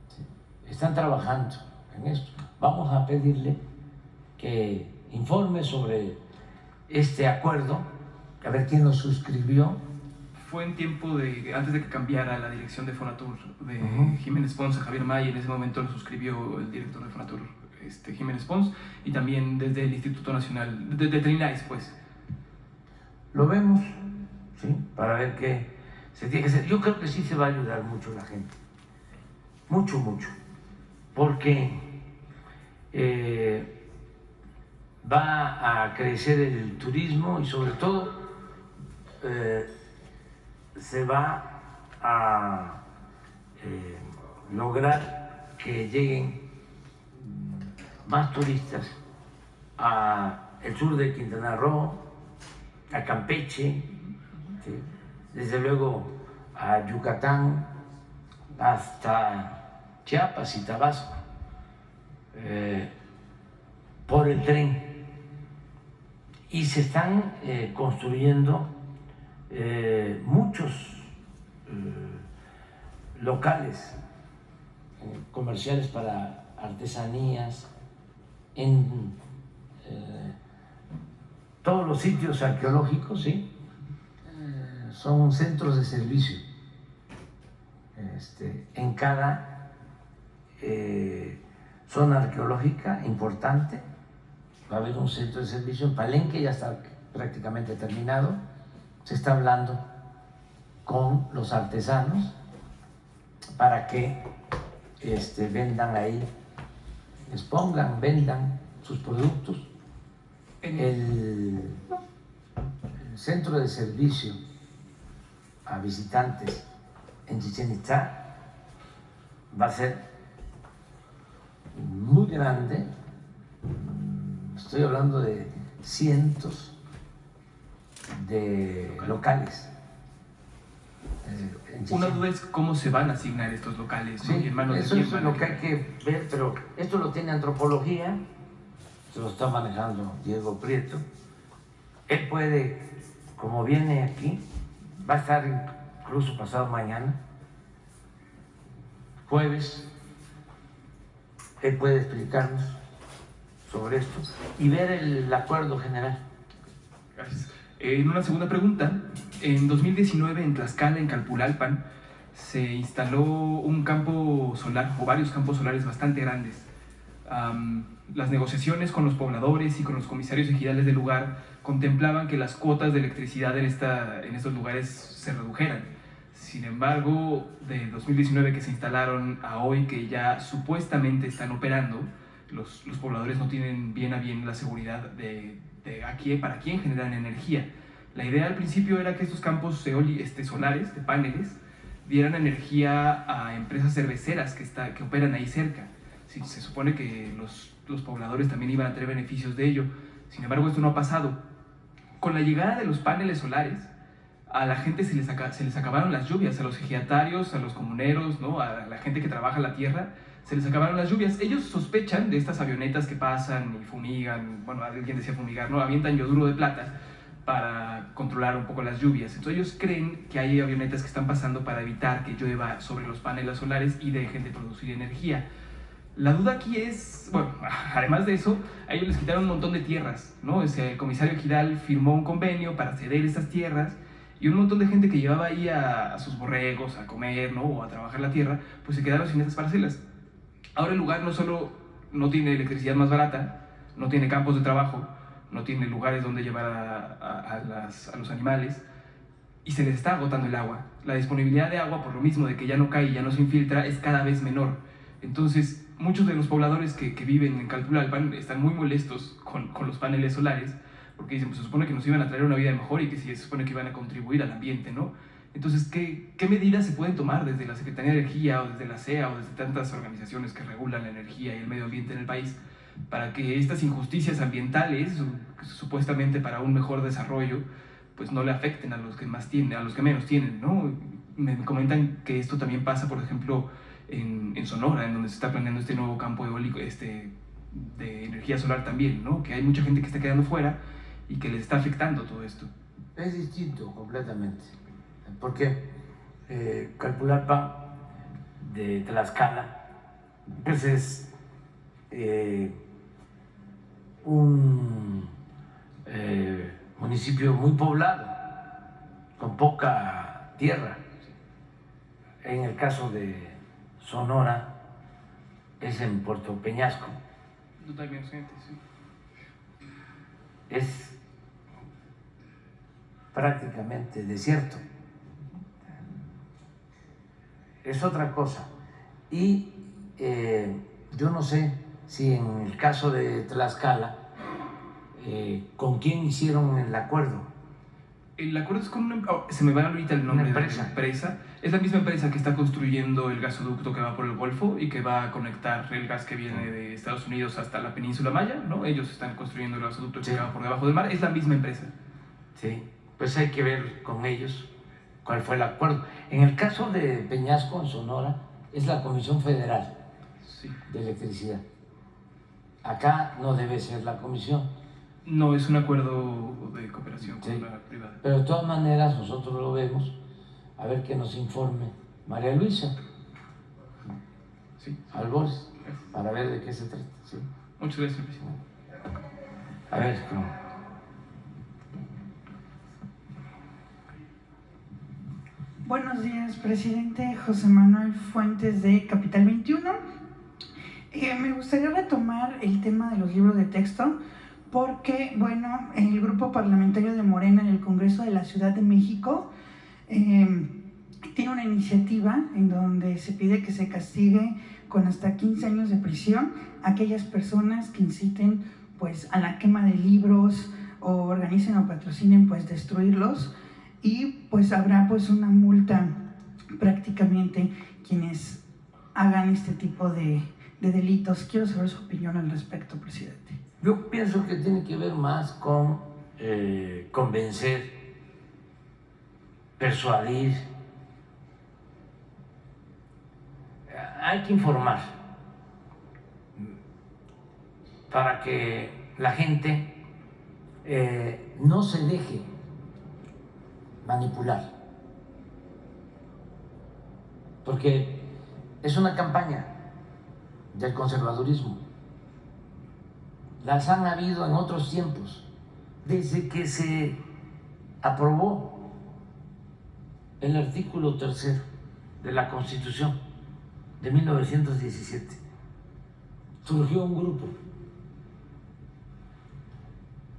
¿sí?, están trabajando en esto. Vamos a pedirle que informe sobre este acuerdo, a ver quién lo suscribió. fue en tiempo antes de que cambiara la dirección de Fonatur de Jiménez Pons a Javier May. En ese momento lo suscribió el director de Fonatur, Jiménez Pons, y también desde el Instituto Nacional, de Trinidad, pues. Lo vemos, ¿sí?, para ver qué se tiene que hacer. Yo creo que sí se va a ayudar mucho a la gente, mucho, porque va a crecer el turismo y sobre todo se va a lograr que lleguen más turistas al sur de Quintana Roo, a Campeche, ¿sí?, desde luego a Yucatán, hasta Chiapas y Tabasco, por el tren. Y se están construyendo muchos locales comerciales para artesanías en todos los sitios arqueológicos, ¿sí? Son centros de servicio. En cada zona arqueológica importante va a haber un centro de servicio. En Palenque ya está prácticamente terminado. Se está hablando con los artesanos para que vendan ahí, expongan, vendan sus productos. El centro de servicio a visitantes en Chichén Itzá va a ser muy grande. Estoy hablando de cientos de locales. Una duda es cómo se van a asignar estos locales, ¿no? Sí, ¿Y en manos de eso quién es van a lo que quedar? hay que ver, pero esto lo tiene antropología, se lo está manejando Diego Prieto. Él puede, como viene aquí, va a estar incluso pasado mañana, jueves, él puede explicarnos sobre esto y ver el acuerdo general. Gracias. En una segunda pregunta, en 2019 en Tlaxcala, en Calpulalpan, se instaló un campo solar o varios campos solares bastante grandes. Las negociaciones con los pobladores y con los comisarios ejidales del lugar contemplaban que las cuotas de electricidad en estos lugares se redujeran. Sin embargo, de 2019 que se instalaron a hoy que ya supuestamente están operando, los pobladores no tienen bien a bien la seguridad de para quién generan energía. La idea al principio era que estos campos solares, de paneles, dieran energía a empresas cerveceras que operan ahí cerca. Sí, se supone que los pobladores también iban a tener beneficios de ello. Sin embargo, esto no ha pasado. Con la llegada de los paneles solares, a la gente se les acabaron las lluvias, a los ejidatarios, a los comuneros, ¿no?, a la gente que trabaja la tierra, se les acabaron las lluvias. Ellos sospechan de estas avionetas que pasan y fumigan, bueno, alguien decía fumigar, ¿no?, avientan yoduro de plata para controlar un poco las lluvias. Entonces ellos creen que hay avionetas que están pasando para evitar que llueva sobre los paneles solares y dejen de producir energía. La duda aquí es, bueno, además de eso, a ellos les quitaron un montón de tierras, ¿no? El comisario ejidal firmó un convenio para ceder estas tierras y un montón de gente que llevaba ahí a sus borregos a comer, ¿no?, o a trabajar la tierra, pues se quedaron sin esas parcelas. Ahora el lugar no solo no tiene electricidad más barata, no tiene campos de trabajo, no tiene lugares donde llevar a los animales, y se les está agotando el agua. La disponibilidad de agua, por lo mismo de que ya no cae y ya no se infiltra, es cada vez menor. Entonces, muchos de los pobladores que viven en Calpulalpan están muy molestos con los paneles solares, porque dicen, pues se supone que nos iban a traer una vida mejor y que se supone que iban a contribuir al ambiente, ¿no? Entonces, ¿qué medidas se pueden tomar desde la Secretaría de Energía o desde la CEA o desde tantas organizaciones que regulan la energía y el medio ambiente en el país para que estas injusticias ambientales, supuestamente para un mejor desarrollo, pues no le afecten a los que más tienen, a los que menos tienen, ¿no? Me comentan que esto también pasa, por ejemplo, en Sonora, en donde se está planeando este nuevo campo eólico, de energía solar también, ¿no? Que hay mucha gente que está quedando fuera y que les está afectando todo esto. Es distinto completamente, porque Calpulalpan de Tlaxcala pues es un municipio muy poblado, con poca tierra. En el caso de Sonora es en Puerto Peñasco. Totalmente, sí. Es prácticamente desierto. Es otra cosa. Y yo no sé si en el caso de Tlaxcala, ¿con quién hicieron el acuerdo? El acuerdo es con una... se me va ahorita el nombre de la empresa. Es la misma empresa que está construyendo el gasoducto que va por el Golfo y que va a conectar el gas que viene de Estados Unidos hasta la península Maya, ¿no? Ellos están construyendo el gasoducto que va por debajo del mar. Es la misma empresa. Sí, pues hay que ver con ellos cuál fue el acuerdo. En el caso de Peñasco, en Sonora, es la Comisión Federal de Electricidad. Acá no debe ser la comisión. No, es un acuerdo de cooperación con la privada. Pero de todas maneras nosotros lo vemos, a ver que nos informe María Luisa Albores, para ver de qué se trata. ¿Sí? Muchas gracias, presidente. A ver, Buenos días, presidente. José Manuel Fuentes de Capital 21. Me gustaría retomar el tema de los libros de texto porque, bueno, el grupo parlamentario de Morena en el Congreso de la Ciudad de México tiene una iniciativa en donde se pide que se castigue con hasta 15 años de prisión a aquellas personas que inciten pues, a la quema de libros o organicen o patrocinen pues, destruirlos, y pues habrá pues, una multa prácticamente quienes hagan este tipo de delitos. Quiero saber su opinión al respecto, presidente. Yo pienso que tiene que ver más con convencer, persuadir. Hay que informar para que la gente no se deje manipular, porque es una campaña del conservadurismo. Las han habido en otros tiempos, desde que se aprobó el artículo 3 de la Constitución de 1917. Surgió un grupo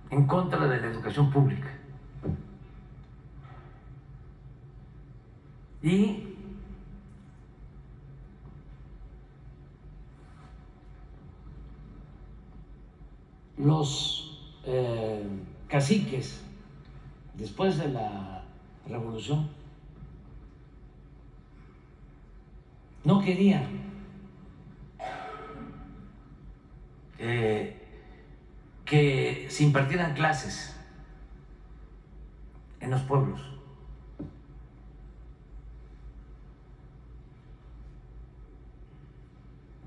en contra de la educación pública y los caciques, después de la revolución, no querían que se impartieran clases en los pueblos.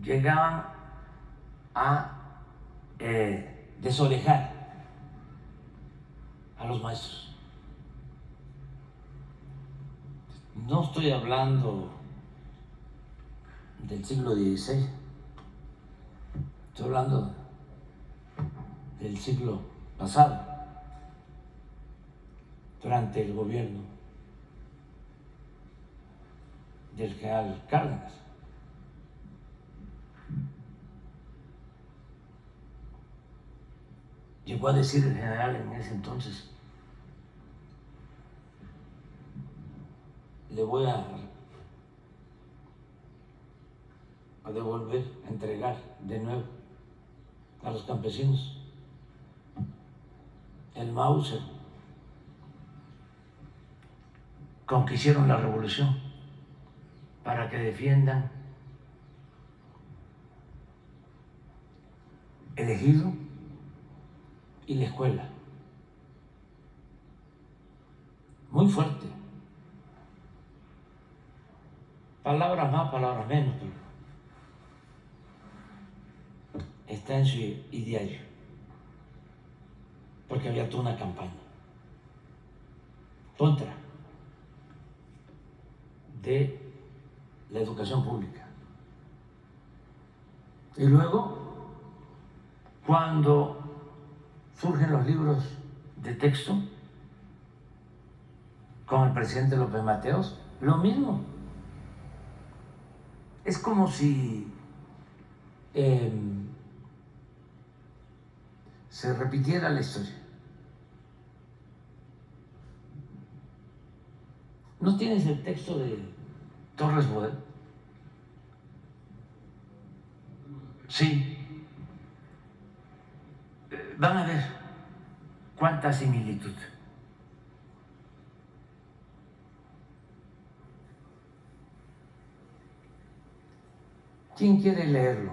Llegaban a desorejar a los maestros. No estoy hablando del siglo XVI, estoy hablando del siglo pasado, durante el gobierno del general Cárdenas. Llegó a decir el general en ese entonces: le voy a devolver, a entregar de nuevo a los campesinos el Mauser, con que hicieron la revolución para que defiendan el ejido y la escuela. Muy fuerte. Palabras más, palabras menos, pero está en su ideario, porque había toda una campaña contra de la educación pública. Y luego, cuando surgen los libros de texto con el presidente López Mateos, lo mismo. Es como si se repitiera la historia. ¿No tienes el texto de Torres Bodet? Sí. Van a ver cuánta similitud. ¿Quién quiere leerlo?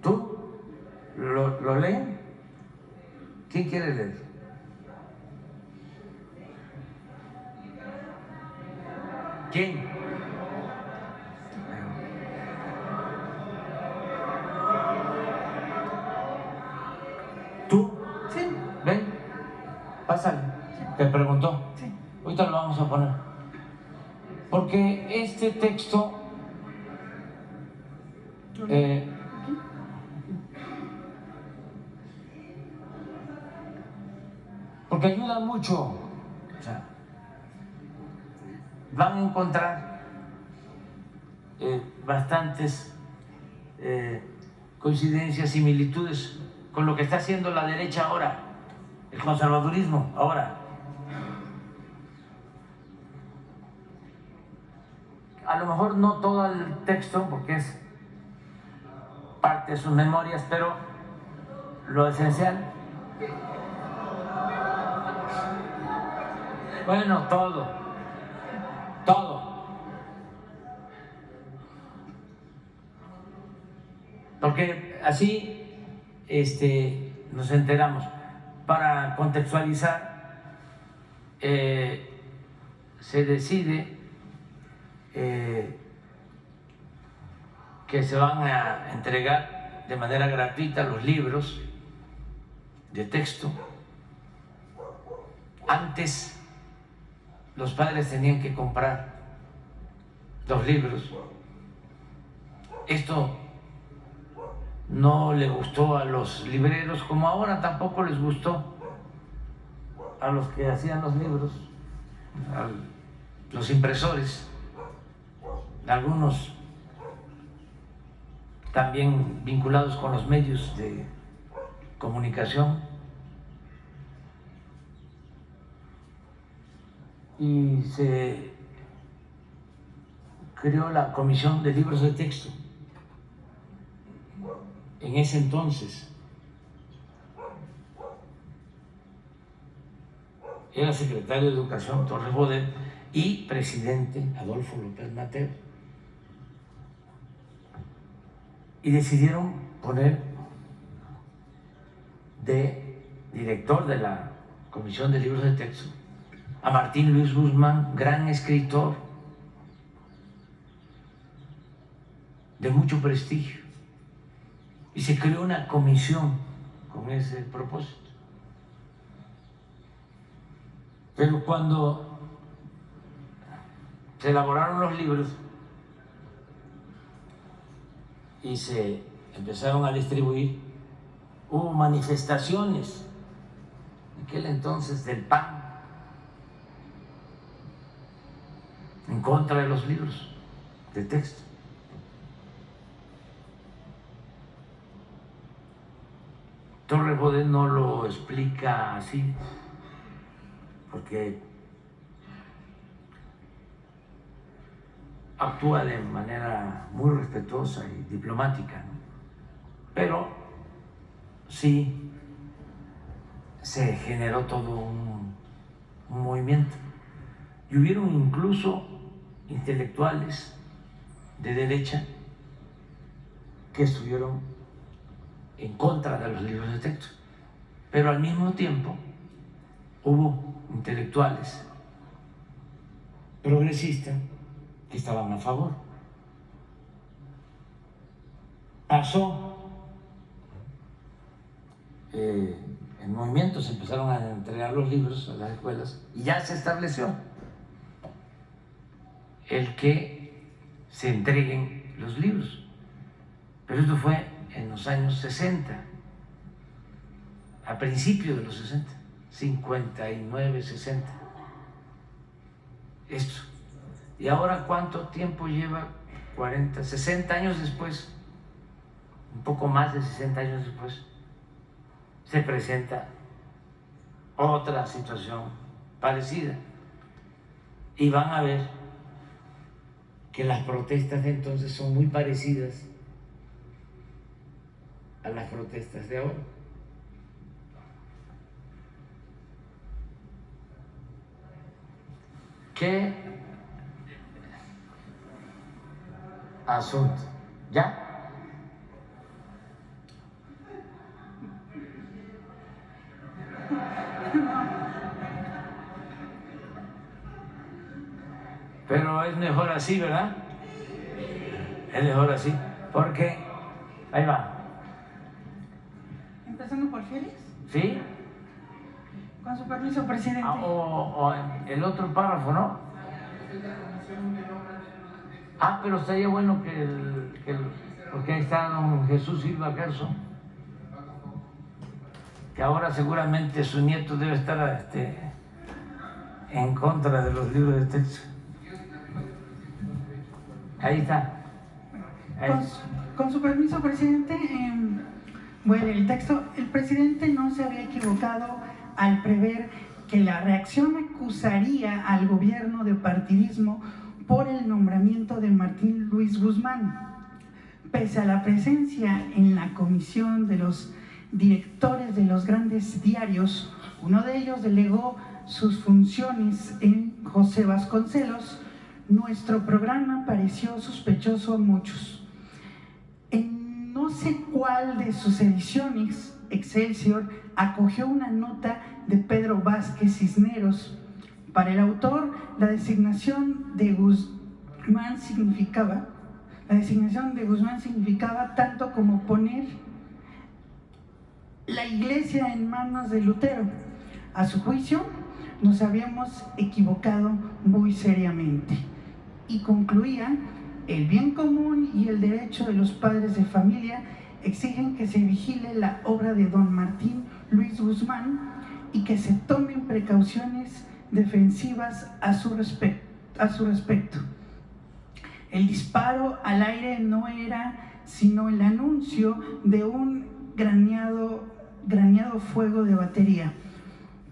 ¿Tú? ¿Lo leen? ¿Quién quiere leer? ¿Quién? ¿Tú? Sí. Ven, pásale. Te preguntó. Sí. Ahorita lo vamos a poner. Porque este texto porque ayuda mucho. O sea, van a encontrar bastantes coincidencias, similitudes con lo que está haciendo la derecha ahora, el conservadurismo ahora. A lo mejor no todo el texto, porque es parte de sus memorias, pero lo esencial. Bueno, todo. Porque así nos enteramos. Para contextualizar, se decide que se van a entregar de manera gratuita los libros de texto. Antes los padres tenían que comprar los libros. Esto no le gustó a los libreros, como ahora tampoco les gustó a los que hacían los libros, a los impresores, algunos también vinculados con los medios de comunicación. Y se creó la Comisión de Libros de Texto. En ese entonces era secretario de Educación Torres Bodet y presidente Adolfo López Mateos. Y decidieron poner de director de la Comisión de Libros de Texto a Martín Luis Guzmán, gran escritor de mucho prestigio. Y se creó una comisión con ese propósito. Pero cuando se elaboraron los libros y se empezaron a distribuir, hubo manifestaciones en aquel entonces del PAN en contra de los libros de texto. Torres Bodet no lo explica así, porque actúa de manera muy respetuosa y diplomática, ¿no? Pero sí se generó todo un movimiento. Y hubieron incluso intelectuales de derecha que estuvieron en contra de los libros de texto. Pero al mismo tiempo hubo intelectuales progresistas que estaban a favor. Pasó el movimiento, se empezaron a entregar los libros a las escuelas y ya se estableció el que se entreguen los libros. Pero esto fue en los años 60, a principios de los 60, 59, 60. Esto. ¿Y ahora cuánto tiempo lleva? 40, 60 años después, un poco más de 60 años después, se presenta otra situación parecida. Y van a ver que las protestas de entonces son muy parecidas a las protestas de ahora. ¿Qué asunto? ¿Ya? Pero es mejor así, ¿verdad? Es mejor así, porque ahí va. Empezando por Félix. ¿Sí? Con su permiso, presidente. O el otro párrafo, ¿no? Pero estaría bueno porque ahí está don Jesús Silva Gerson, que ahora seguramente su nieto debe estar en contra de los libros de texto. Ahí está. Con su permiso, presidente, bueno, el texto, el presidente no se había equivocado al prever que la reacción acusaría al gobierno de partidismo por el nombramiento de Martín Luis Guzmán. Pese a la presencia en la comisión de los directores de los grandes diarios, uno de ellos delegó sus funciones en José Vasconcelos, nuestro programa pareció sospechoso a muchos. En no sé cuál de sus ediciones, Excelsior acogió una nota de Pedro Vázquez Cisneros. Para el autor, la designación de Guzmán significaba tanto como poner la iglesia en manos de Lutero. A su juicio, nos habíamos equivocado muy seriamente. Y concluía: el bien común y el derecho de los padres de familia exigen que se vigile la obra de don Martín Luis Guzmán y que se tomen precauciones defensivas a su respecto. El disparo al aire no era sino el anuncio de un graneado fuego de batería.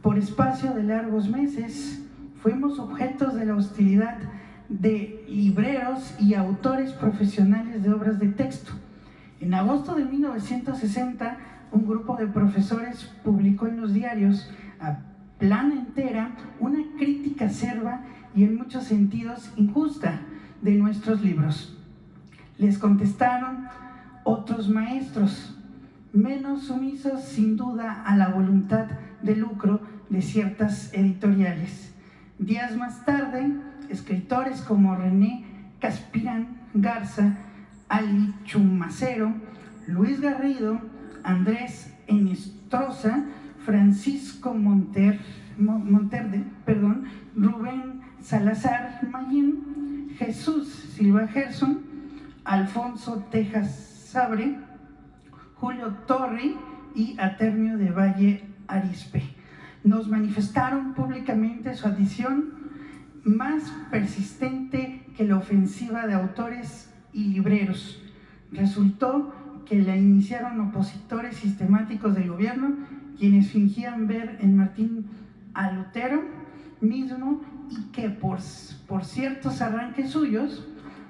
Por espacio de largos meses fuimos objetos de la hostilidad de libreros y autores profesionales de obras de texto. En agosto de 1960, un grupo de profesores publicó en los diarios a plana entera una crítica acerba y en muchos sentidos injusta de nuestros libros. Les contestaron otros maestros, menos sumisos sin duda a la voluntad de lucro de ciertas editoriales. Días más tarde, escritores como René Caspirán Garza, Ali Chumacero, Luis Garrido, Andrés Enestrosa, Francisco Monterde, Rubén Salazar Mayín, Jesús Silva Gerson, Alfonso Tejas Sabre, Julio Torri y Atermio de Valle Arispe nos manifestaron públicamente su adición más persistente que la ofensiva de autores y libreros. Resultó que la iniciaron opositores sistemáticos del gobierno, quienes fingían ver en Martín a Lutero mismo y que por ciertos arranques suyos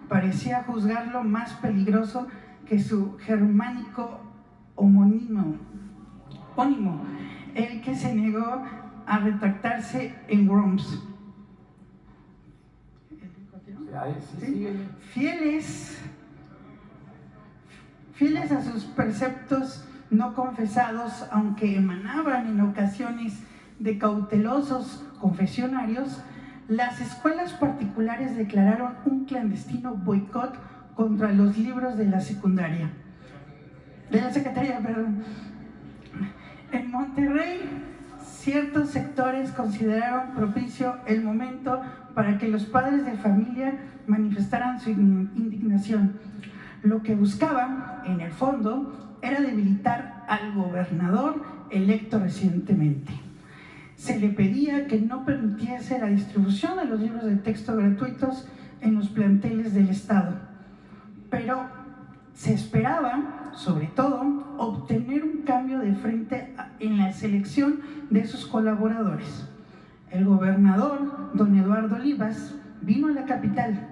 parecía juzgarlo más peligroso que su germánico homónimo. homónimo, el que se negó a retractarse en Worms. Fieles a sus preceptos no confesados, aunque emanaban en ocasiones de cautelosos confesionarios, las escuelas particulares declararon un clandestino boicot contra los libros de la secundaria. De la secretaría, perdón. En Monterrey, ciertos sectores consideraron propicio el momento para que los padres de familia manifestaran su indignación. Lo que buscaban, en el fondo, era debilitar al gobernador electo recientemente. Se le pedía que no permitiese la distribución de los libros de texto gratuitos en los planteles del Estado, pero se esperaba, sobre todo, obtener un cambio de frente en la selección de sus colaboradores. El gobernador, don Eduardo Olivas, vino a la capital.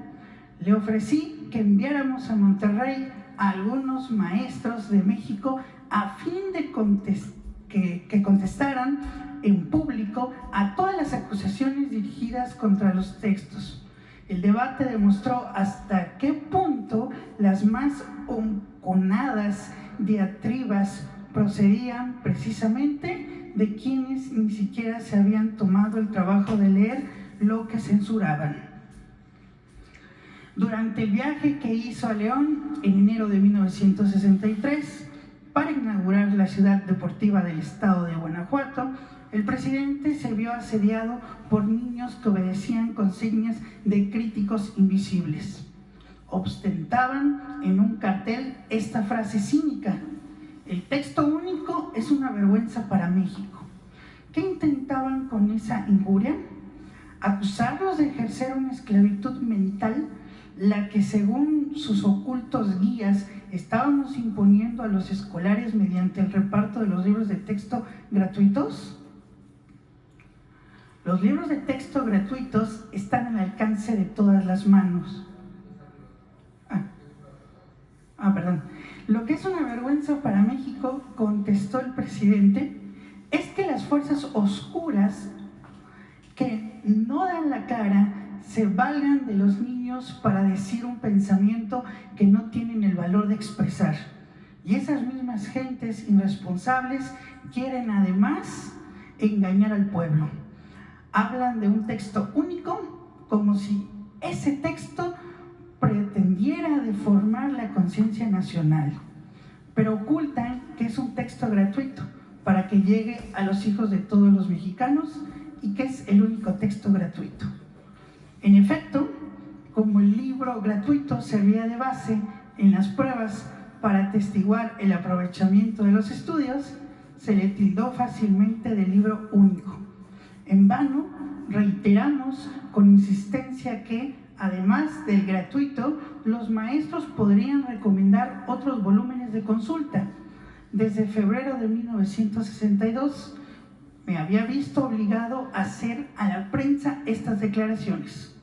Le ofrecí que enviáramos a Monterrey a algunos maestros de México a fin de que contestaran en público a todas las acusaciones dirigidas contra los textos. El debate demostró hasta qué punto las más honconadas diatribas procedían precisamente de quienes ni siquiera se habían tomado el trabajo de leer lo que censuraban. Durante el viaje que hizo a León en enero de 1963 para inaugurar la ciudad deportiva del estado de Guanajuato, el presidente se vio asediado por niños que obedecían consignas de críticos invisibles. Ostentaban en un cartel esta frase cínica: el texto único es una vergüenza para México. ¿Qué intentaban con esa injuria? Acusarlos de ejercer una esclavitud mental, la que según sus ocultos guías estábamos imponiendo a los escolares mediante el reparto de los libros de texto gratuitos. Los libros de texto gratuitos están al alcance de todas las manos. Perdón. Lo que es una vergüenza para México, contestó el presidente, es que las fuerzas oscuras que no dan la cara se valgan de los niños para decir un pensamiento que no tienen el valor de expresar. Y esas mismas gentes irresponsables quieren además engañar al pueblo. Hablan de un texto único como si ese texto pretendiera deformar la conciencia nacional, pero ocultan que es un texto gratuito para que llegue a los hijos de todos los mexicanos y que es el único texto gratuito. En efecto, como el libro gratuito servía de base en las pruebas para atestiguar el aprovechamiento de los estudios, se le tildó fácilmente de libro único. En vano, reiteramos con insistencia que, además del gratuito, los maestros podrían recomendar otros volúmenes de consulta. Desde febrero de 1962 me había visto obligado a hacer a la prensa estas declaraciones.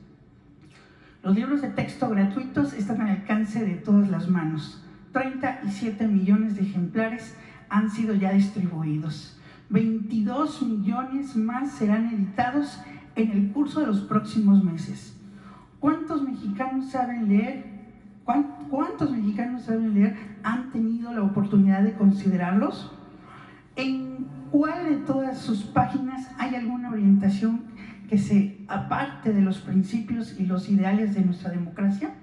Los libros de texto gratuitos están al alcance de todas las manos. 37 millones de ejemplares han sido ya distribuidos. 22 millones más serán editados en el curso de los próximos meses. ¿Cuántos mexicanos saben leer? ¿Cuántos mexicanos saben leer han tenido la oportunidad de considerarlos? ¿En cuál de todas sus páginas hay alguna orientación que se aparte de los principios y los ideales de nuestra democracia?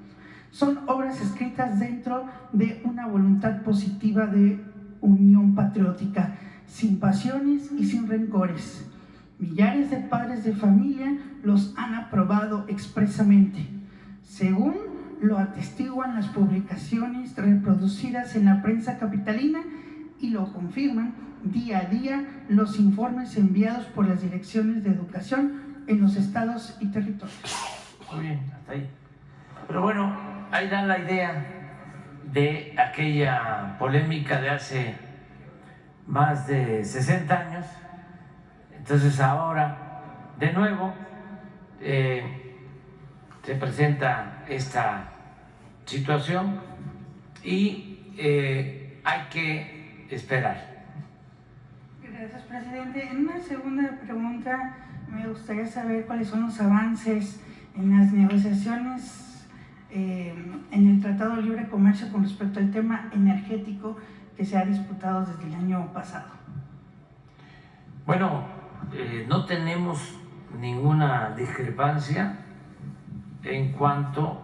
Son obras escritas dentro de una voluntad positiva de unión patriótica, sin pasiones y sin rencores. Millares de padres de familia los han aprobado expresamente, según lo atestiguan las publicaciones reproducidas en la prensa capitalina y lo confirman día a día los informes enviados por las direcciones de educación en los estados y territorios. Muy bien, hasta ahí. Pero bueno, ahí da la idea de aquella polémica de hace más de 60 años. Entonces ahora, de nuevo, se presenta esta situación y hay que esperar Gracias, presidente. En una segunda pregunta, me gustaría saber cuáles son los avances en las negociaciones en el Tratado de Libre Comercio con respecto al tema energético que se ha disputado desde el año pasado. Bueno, no tenemos ninguna discrepancia en cuanto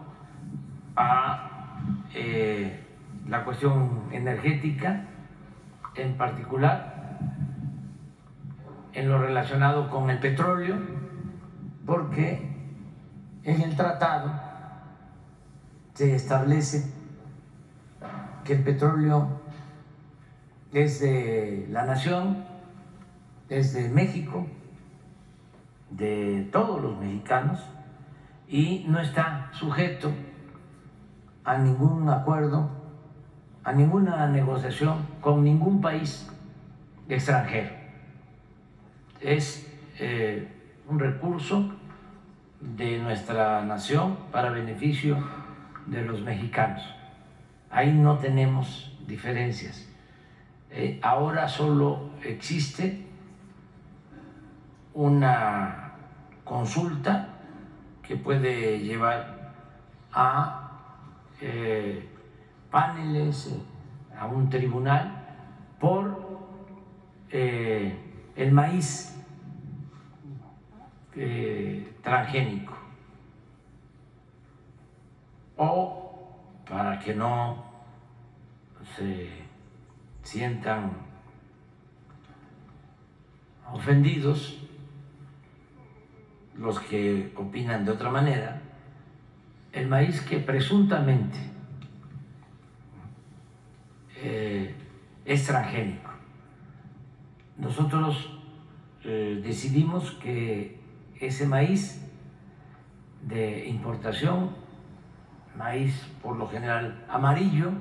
a la cuestión energética, en particular en lo relacionado con el petróleo, porque en el tratado se establece que el petróleo es de la nación, es de México, de todos los mexicanos, y no está sujeto a ningún acuerdo, a ninguna negociación con ningún país extranjero. Es un recurso de nuestra nación para beneficio de los mexicanos. Ahí no tenemos diferencias. Ahora solo existe una consulta que puede llevar a paneles, a un tribunal, por el maíz transgénico, o para que no se sientan ofendidos los que opinan de otra manera, el maíz que presuntamente es transgénico. Nosotros decidimos que ese maíz de importación, maíz por lo general amarillo,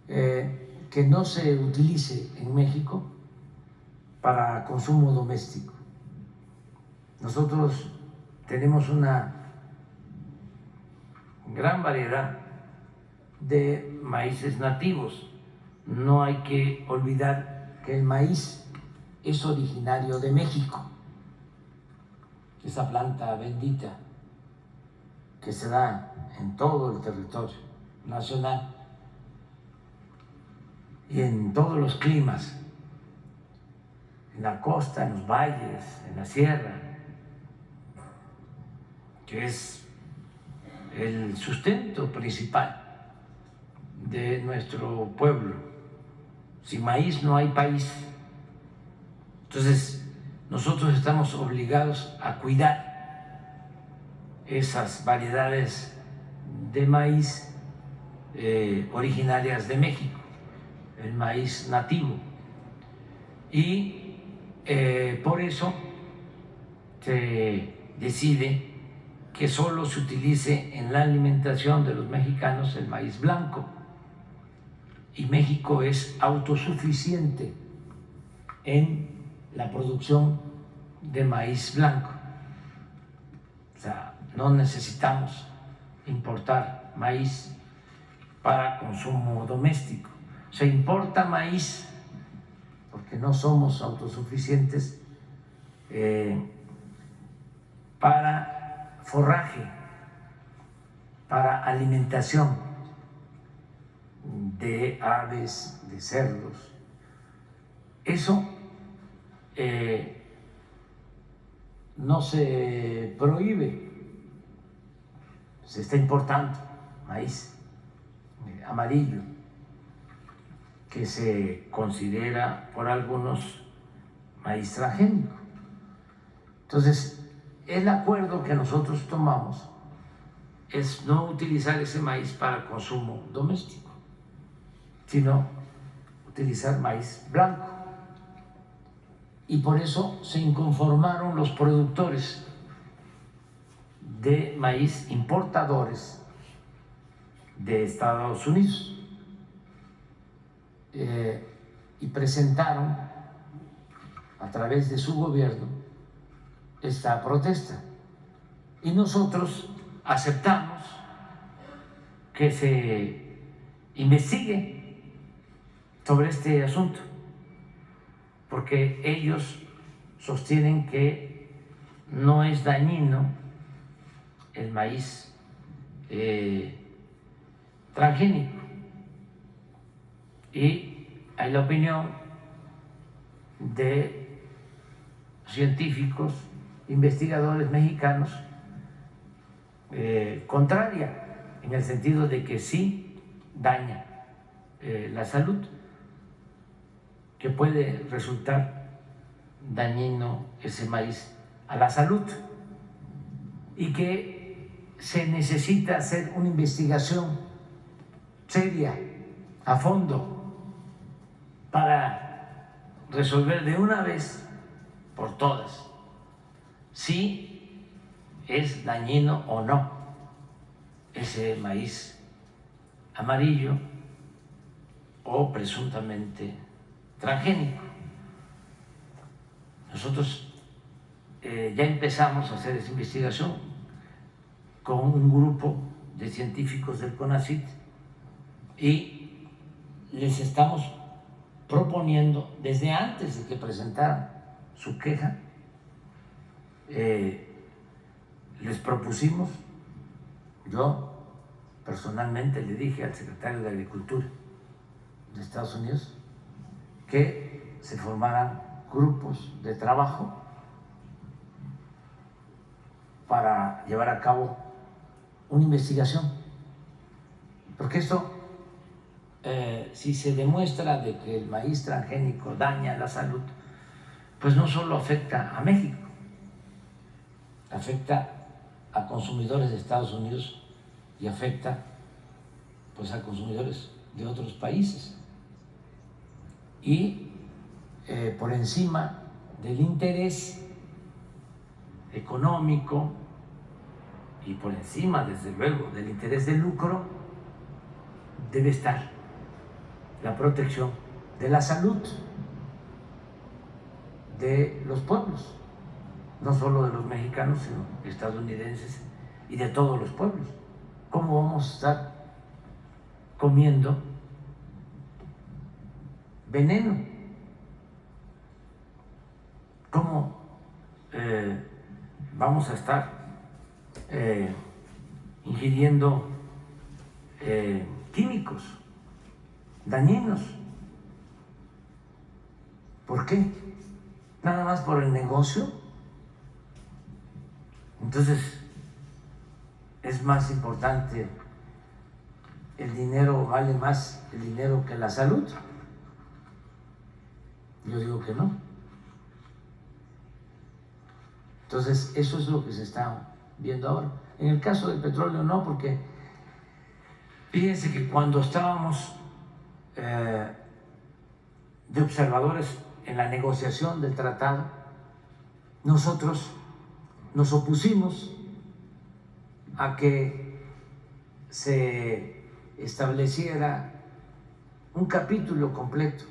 que no se utilice en México para consumo doméstico. Nosotros tenemos una gran variedad de maíces nativos. No hay que olvidar que el maíz es originario de México, esa planta bendita que se da en todo el territorio nacional y en todos los climas, en la costa, en los valles, en la sierra, que es el sustento principal de nuestro pueblo. Sin maíz no hay país. Entonces, nosotros estamos obligados a cuidar esas variedades de maíz originarias de México, el maíz nativo. Y por eso se decide que solo se utilice en la alimentación de los mexicanos el maíz blanco. Y México es autosuficiente en la producción de maíz blanco. O sea, no necesitamos importar maíz para consumo doméstico. Se importa maíz porque no somos autosuficientes para forraje, para alimentación de aves, de cerdos. Eso no se prohíbe, se está importando maíz amarillo, que se considera por algunos maíz transgénico. Entonces, el acuerdo que nosotros tomamos es no utilizar ese maíz para consumo doméstico, sino utilizar maíz blanco. Y por eso se inconformaron los productores de maíz importadores de Estados Unidos y presentaron a través de su gobierno esta protesta. Y nosotros aceptamos que se investigue sobre este asunto porque ellos sostienen que no es dañino el maíz transgénico. Y hay la opinión de científicos, investigadores mexicanos, contraria, en el sentido de que sí daña la salud, que puede resultar dañino ese maíz a la salud y que se necesita hacer una investigación seria, a fondo, para resolver de una vez por todas si es dañino o no ese maíz amarillo o presuntamente transgénico. Nosotros ya empezamos a hacer esa investigación con un grupo de científicos del CONACYT y les estamos proponiendo, desde antes de que presentaran su queja, les propusimos, yo personalmente le dije al secretario de Agricultura de Estados Unidos que se formaran grupos de trabajo para llevar a cabo una investigación, porque esto, si se demuestra de que el maíz transgénico daña la salud, pues no solo afecta a México, afecta a consumidores de Estados Unidos y afecta pues a consumidores de otros países. Y por encima del interés económico y por encima, desde luego, del interés de lucro, debe estar la protección de la salud de los pueblos, no solo de los mexicanos, sino estadounidenses y de todos los pueblos. ¿Cómo vamos a estar comiendo veneno? ¿Cómo vamos a estar ingiriendo químicos dañinos? ¿Por qué? ¿Nada más por el negocio? Entonces, ¿es más importante el dinero, vale más el dinero que la salud? Yo digo que no. Entonces, eso es lo que se está viendo ahora. En el caso del petróleo no, porque fíjense que cuando estábamos de observadores en la negociación del tratado, nosotros nos opusimos a que se estableciera un capítulo completo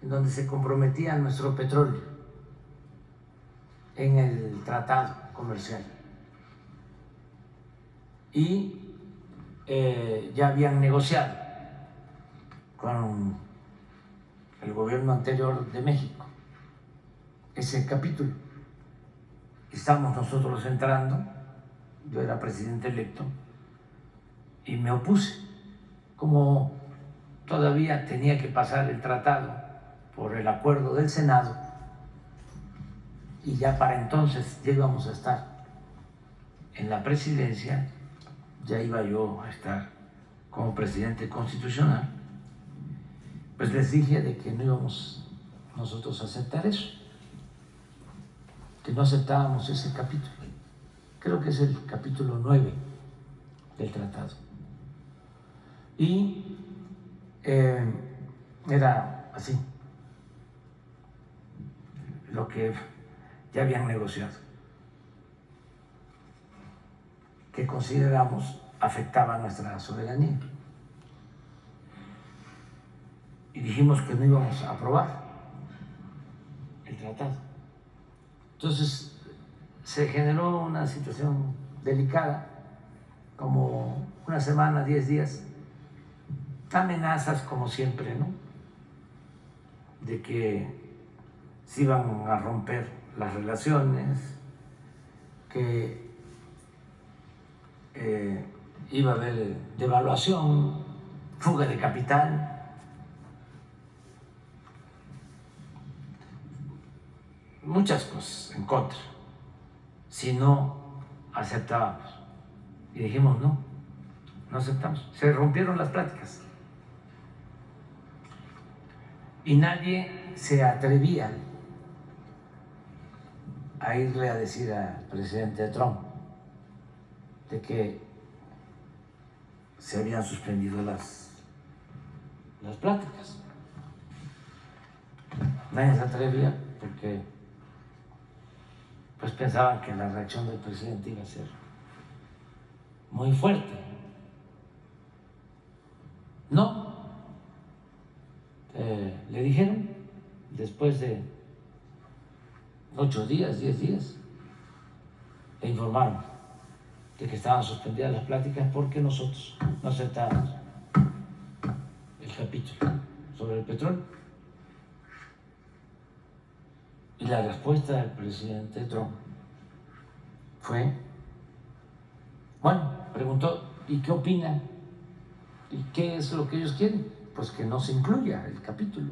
en donde se comprometía nuestro petróleo en el tratado comercial. Y ya habían negociado con el gobierno anterior de México ese capítulo. Estamos nosotros entrando, yo era presidente electo y me opuse. Como todavía tenía que pasar el tratado por el acuerdo del Senado y ya para entonces ya íbamos a estar en la presidencia, ya iba yo a estar como presidente constitucional, pues les dije de que no íbamos nosotros a aceptar eso, que no aceptábamos ese capítulo. Creo que es el capítulo 9 del tratado. Y era así lo que ya habían negociado, que consideramos afectaba nuestra soberanía. Y dijimos que no íbamos a aprobar el tratado. Entonces se generó una situación delicada, como una semana, 10 días, amenazas como siempre, ¿no? de que se iban a romper las relaciones, que iba a haber devaluación, fuga de capital. Muchas cosas en contra, si no aceptábamos. Y dijimos no aceptamos. Se rompieron las pláticas. Y nadie se atrevía a irle a decir al presidente Trump de que se habían suspendido las pláticas. Nadie se atrevía porque pues pensaban que la reacción del presidente iba a ser muy fuerte. No, le dijeron después de 8 días, 10 días, le informaron de que estaban suspendidas las pláticas porque nosotros no aceptábamos el capítulo sobre el petróleo. Y la respuesta del presidente Trump fue, bueno, preguntó, ¿y qué opinan? ¿Y qué es lo que ellos quieren? Pues que no se incluya el capítulo.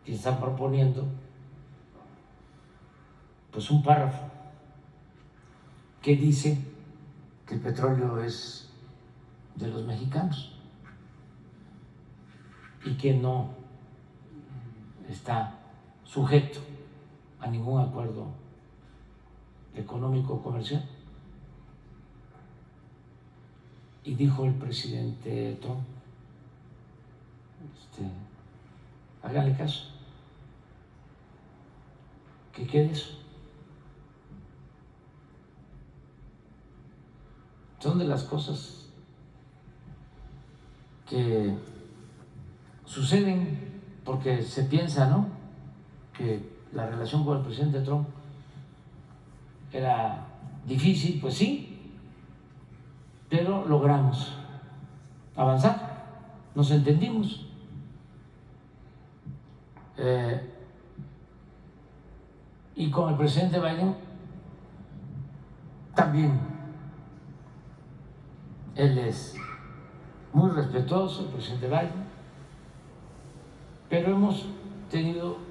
Y están proponiendo pues un párrafo que dice que el petróleo es de los mexicanos y que no está sujeto a ningún acuerdo económico o comercial. Y dijo el presidente Trump, háganle caso, que quede eso. Son de las cosas que suceden porque se piensa, ¿no?, que la relación con el presidente Trump era difícil. Pues sí, pero logramos avanzar, nos entendimos. Y con el presidente Biden también. Él es muy respetuoso, el presidente Biden, pero hemos tenido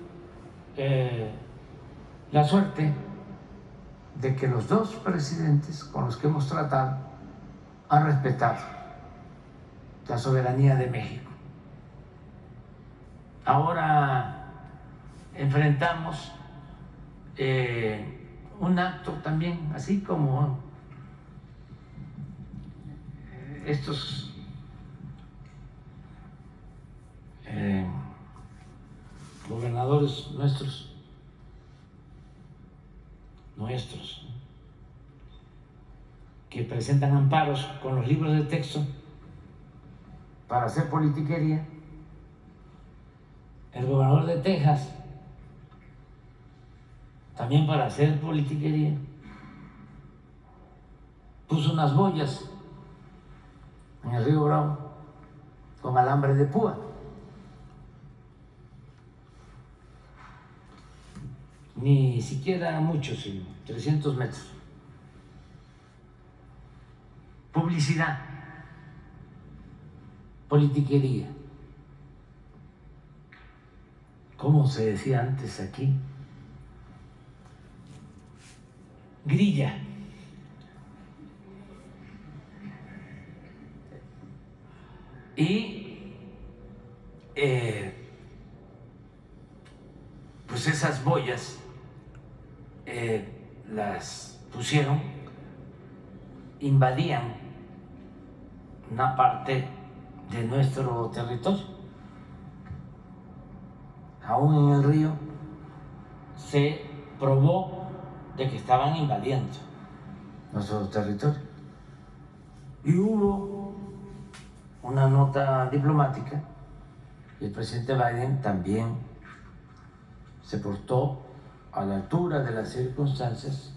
la suerte de que los dos presidentes con los que hemos tratado han respetado la soberanía de México. Ahora enfrentamos un acto también, así como estos gobernadores nuestros, que presentan amparos con los libros de texto para hacer politiquería. El gobernador de Texas, también para hacer politiquería, puso unas boyas en el río Bravo con alambre de púa. Ni siquiera mucho, sino 300 metros. Publicidad, politiquería. ¿Cómo se decía antes aquí? Grilla. Y pues esas boyas las pusieron, invadían una parte de nuestro territorio. Aún en el río se probó de que estaban invadiendo nuestro territorio. Y hubo una nota diplomática y el presidente Biden también se portó a la altura de las circunstancias,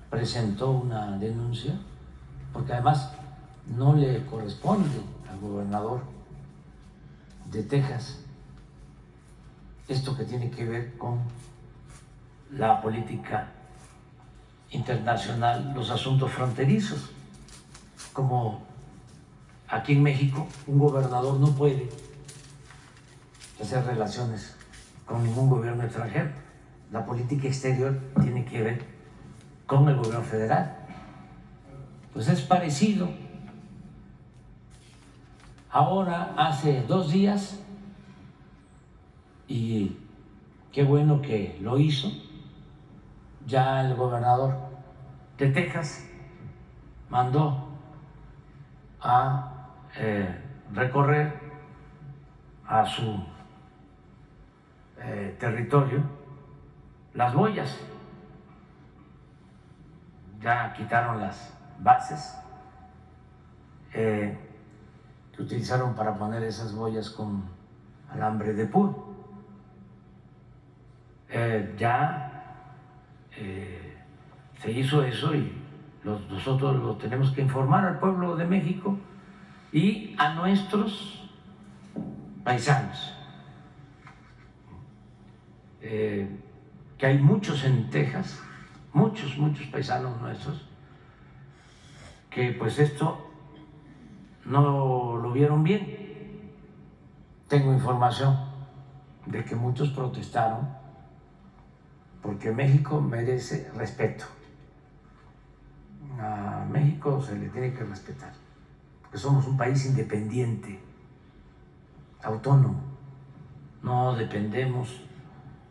presentó una denuncia, porque además no le corresponde al gobernador de Texas esto que tiene que ver con la política internacional, los asuntos fronterizos. Como aquí en México, un gobernador no puede hacer relaciones con ningún gobierno extranjero. La política exterior tiene que ver con el gobierno federal. Pues es parecido. Ahora, hace 2 días, y qué bueno que lo hizo, ya el gobernador de Texas mandó a recorrer a su territorio las boyas. Ya quitaron las bases que utilizaron para poner esas boyas con alambre de púa. Se hizo eso y nosotros lo tenemos que informar al pueblo de México y a nuestros paisanos, que hay muchos en Texas, muchos paisanos nuestros, que pues esto no lo vieron bien. Tengo información de que muchos protestaron porque México merece respeto. A México se le tiene que respetar, porque somos un país independiente, autónomo, no dependemos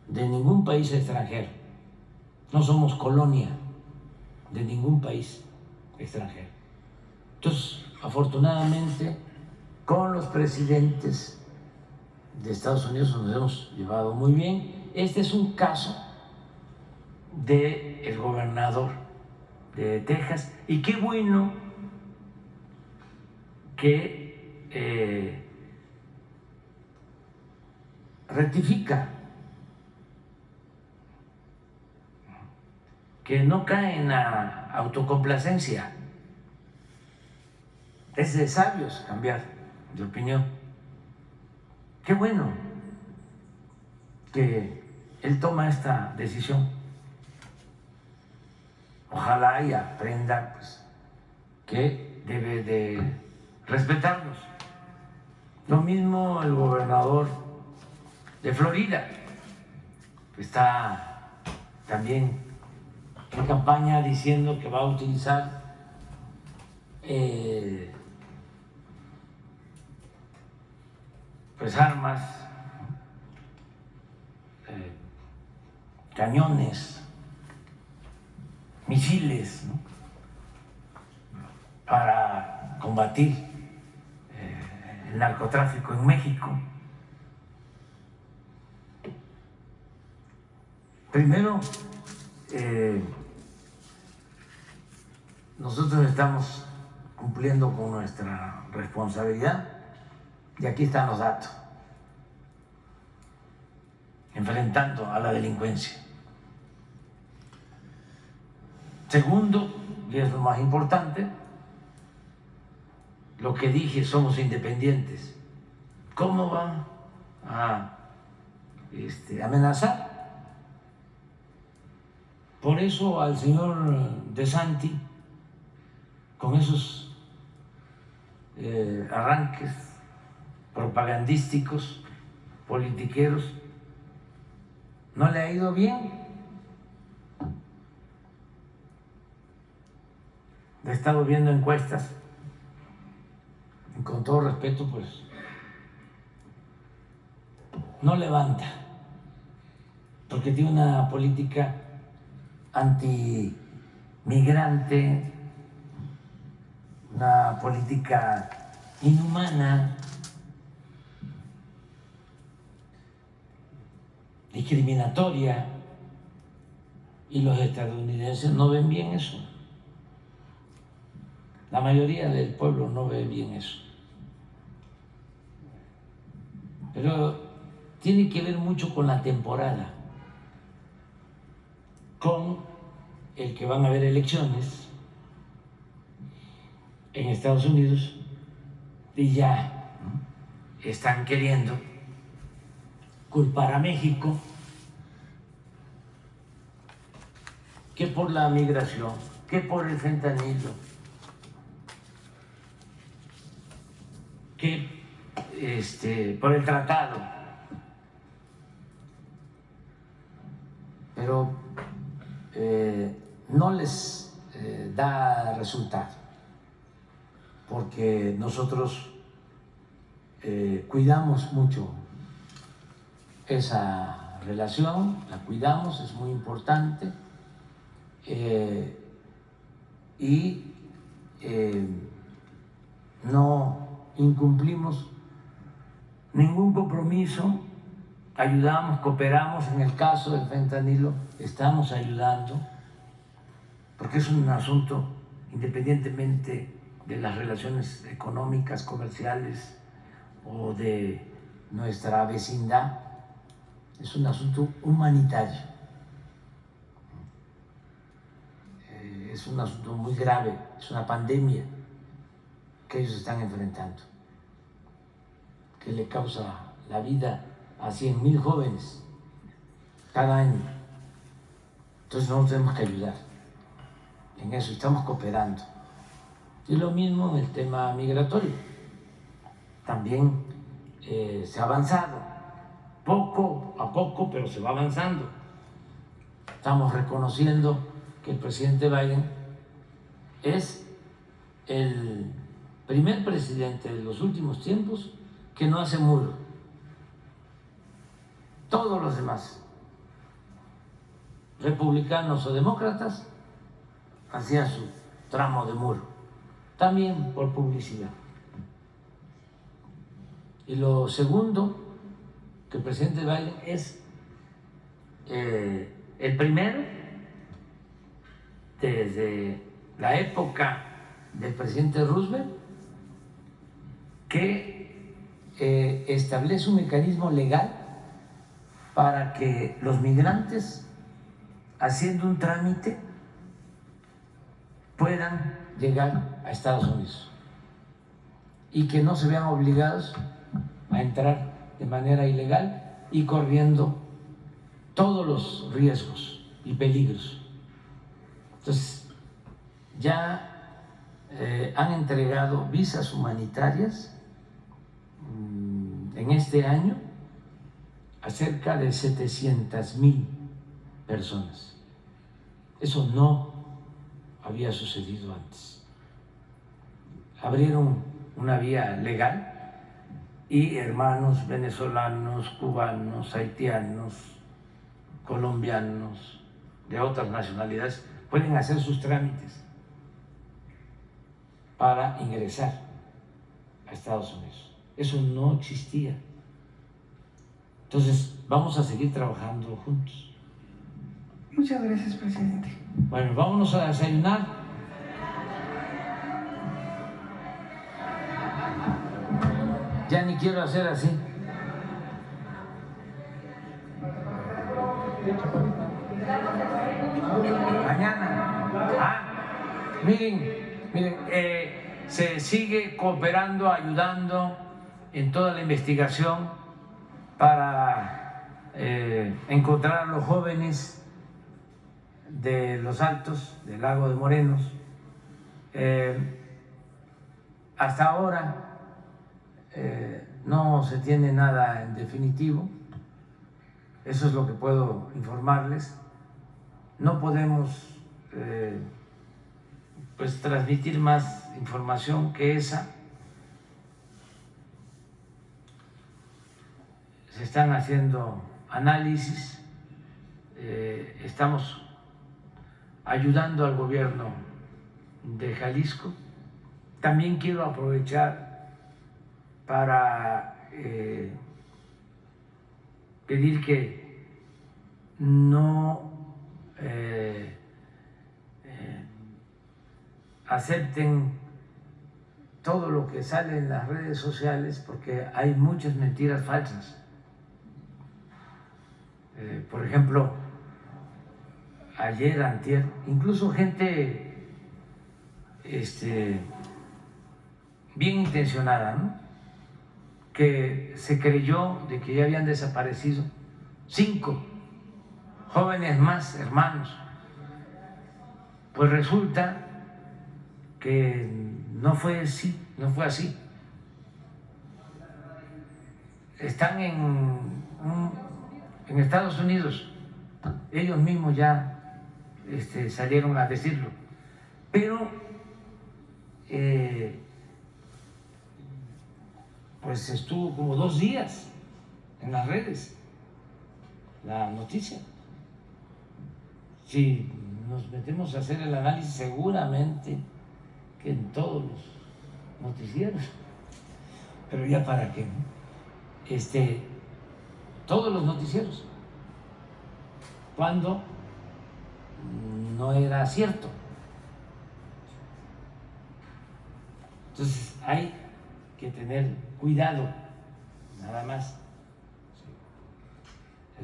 de ningún país extranjero, no somos colonia de ningún país extranjero. Entonces, afortunadamente, con los presidentes de Estados Unidos nos hemos llevado muy bien. Este es un caso del gobernador de Texas, y qué bueno que rectifica, que no cae en la autocomplacencia. Es de sabios cambiar de opinión. Qué bueno que él toma esta decisión. Ojalá y aprenda pues, que debe de respetarnos. Lo mismo el gobernador de Florida, que está también en campaña diciendo que va a utilizar pues armas, cañones, misiles, ¿no?, para combatir el narcotráfico en México. Primero, nosotros estamos cumpliendo con nuestra responsabilidad y aquí están los datos, enfrentando a la delincuencia. Segundo, y es lo más importante, lo que dije, somos independientes. ¿Cómo van a amenazar? Por eso al señor DeSantis, con esos arranques propagandísticos, politiqueros, no le ha ido bien. He estado viendo encuestas y con todo respeto, pues no levanta, porque tiene una política antimigrante, una política inhumana, discriminatoria, y los estadounidenses no ven bien eso. La mayoría del pueblo no ve bien eso. Pero tiene que ver mucho con la temporada, con el que van a haber elecciones en Estados Unidos y ya están queriendo culpar a México, que por la migración, que por el fentanilo, que por el tratado. Pero no les da resultado, porque nosotros cuidamos mucho esa relación, la cuidamos, es muy importante, y no incumplimos ningún compromiso, ayudamos, cooperamos. En el caso del fentanilo estamos ayudando, porque es un asunto, independientemente de las relaciones económicas, comerciales o de nuestra vecindad, es un asunto humanitario. Es un asunto muy grave, es una pandemia que ellos están enfrentando, que le causa la vida a 100,000 jóvenes cada año. Entonces nosotros tenemos que ayudar en eso, estamos cooperando. Y lo mismo en el tema migratorio. También se ha avanzado, poco a poco, pero se va avanzando. Estamos reconociendo que el presidente Biden es el primer presidente de los últimos tiempos que no hace muro. Todos los demás, republicanos o demócratas, hacían su tramo de muro, también por publicidad. Y lo segundo, que el presidente Biden es el primero desde la época del presidente Roosevelt que establece un mecanismo legal para que los migrantes, haciendo un trámite, puedan llegar a Estados Unidos y que no se vean obligados a entrar de manera ilegal y corriendo todos los riesgos y peligros. Entonces, ya han entregado visas humanitarias en este año a cerca de 700,000 personas. Eso no había sucedido antes. Abrieron una vía legal y hermanos venezolanos, cubanos, haitianos, colombianos, de otras nacionalidades, pueden hacer sus trámites para ingresar a Estados Unidos. Eso no existía. Entonces, vamos a seguir trabajando juntos. Muchas gracias, presidente. Bueno, vámonos a desayunar. Ya ni quiero hacer así. Mañana. Miren, se sigue cooperando, ayudando en toda la investigación para encontrar a los jóvenes de Los Altos, del Lago de Morenos. Hasta ahora no se tiene nada en definitivo. Eso es lo que puedo informarles. No podemos pues transmitir más información que esa. Se están haciendo análisis, estamos ayudando al gobierno de Jalisco. También quiero aprovechar para pedir que no acepten todo lo que sale en las redes sociales, porque hay muchas mentiras falsas. Por ejemplo, ayer, antier, incluso gente bien intencionada, ¿no?, que se creyó de que ya habían desaparecido 5 jóvenes más, hermanos. Pues resulta que no fue así, no fue así. Están en Estados Unidos, ellos mismos ya salieron a decirlo, pero pues estuvo como 2 días en las redes la noticia. Si nos metemos a hacer el análisis, seguramente que en todos los noticieros, pero ya para qué, ¿no? Todos los noticieros, cuando no era cierto. Entonces hay que tener cuidado, nada más.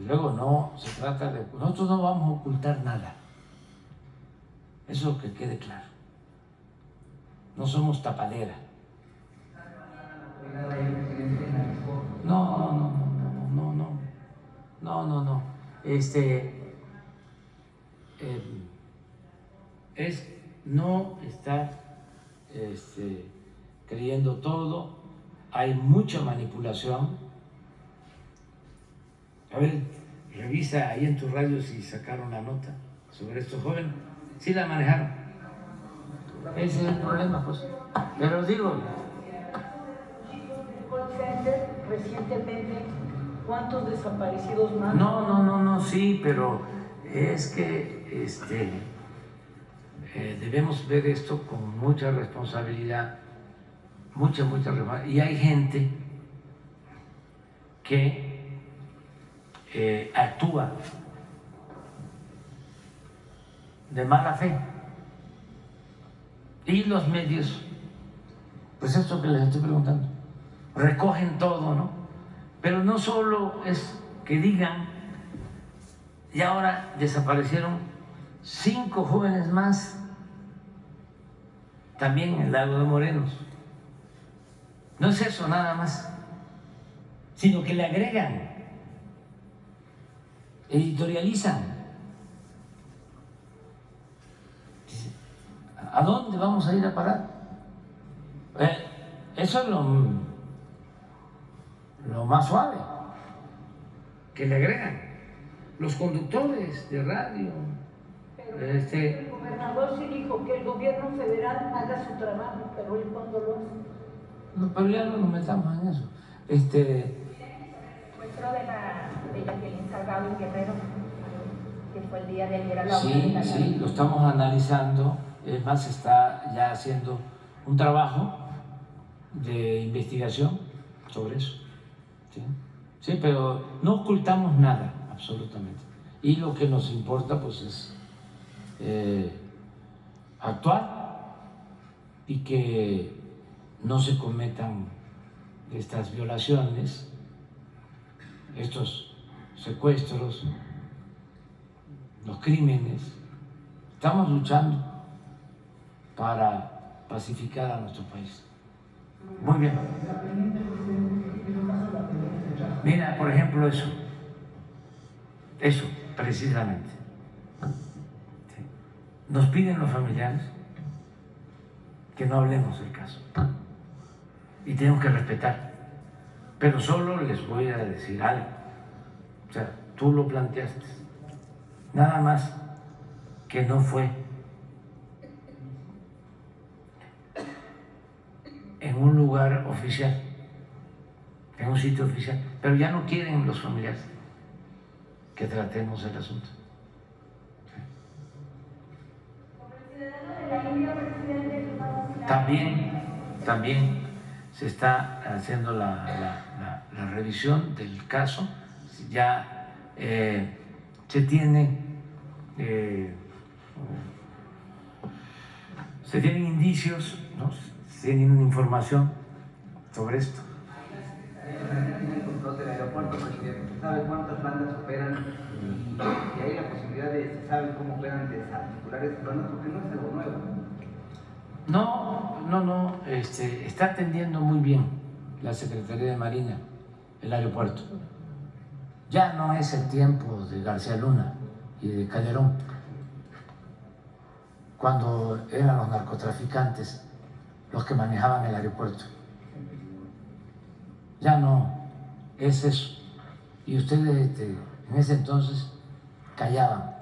Luego no se trata de... Nosotros no vamos a ocultar nada, eso que quede claro. No somos tapadera. No. Es no estar creyendo todo. Hay mucha manipulación. A ver, revisa ahí en tu radio si sacaron la nota sobre estos jóvenes. Sí la manejaron. Ese es el problema, pues. Pero digo... Recientemente, ¿cuántos desaparecidos más? No, sí, pero es que debemos ver esto con mucha responsabilidad, mucha responsabilidad. Y hay gente que actúa de mala fe. Y los medios, pues esto que les estoy preguntando, recogen todo, ¿no? Pero no solo es que digan, y ahora desaparecieron 5 jóvenes más, también en el lago de Morenos. No es eso nada más, sino que le agregan, editorializan. ¿A dónde vamos a ir a parar? Eso es lo más suave, que le agregan los conductores de radio. El gobernador sí dijo que el gobierno federal haga su trabajo, pero él cuando lo hace. No, pero ya no nos metamos en eso. Muestro de Jacqueline Salgado en Guerrero, que fue el día de ayer a la hora de la tarde. Sí, lo estamos analizando. Es más, se está ya haciendo un trabajo de investigación sobre eso. Sí, pero no ocultamos nada, absolutamente. Y lo que nos importa, pues, es actuar y que no se cometan estas violaciones, estos secuestros, los crímenes. Estamos luchando para pacificar a nuestro país. Muy bien. Mira, por ejemplo, eso precisamente. Nos piden los familiares que no hablemos del caso y tenemos que respetar, pero solo les voy a decir algo. O sea, tú lo planteaste, nada más que no fue en un lugar oficial, en un sitio oficial, pero ya no quieren los familiares que tratemos el asunto. También se está haciendo la revisión del caso, ya se tienen indicios, ¿no? Se tienen información sobre esto. En el control del aeropuerto, presidente, ¿se sabe cuántas bandas operan? Y hay la posibilidad de, ¿se sabe cómo operan desarticular esas bandas? Porque no es algo nuevo. No, está atendiendo muy bien la Secretaría de Marina el aeropuerto. Ya no es el tiempo de García Luna y de Calderón, cuando eran los narcotraficantes los que manejaban el aeropuerto. Ya no es eso. Y ustedes en ese entonces callaban.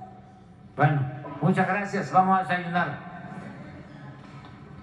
Bueno, muchas gracias. Vamos a desayunar.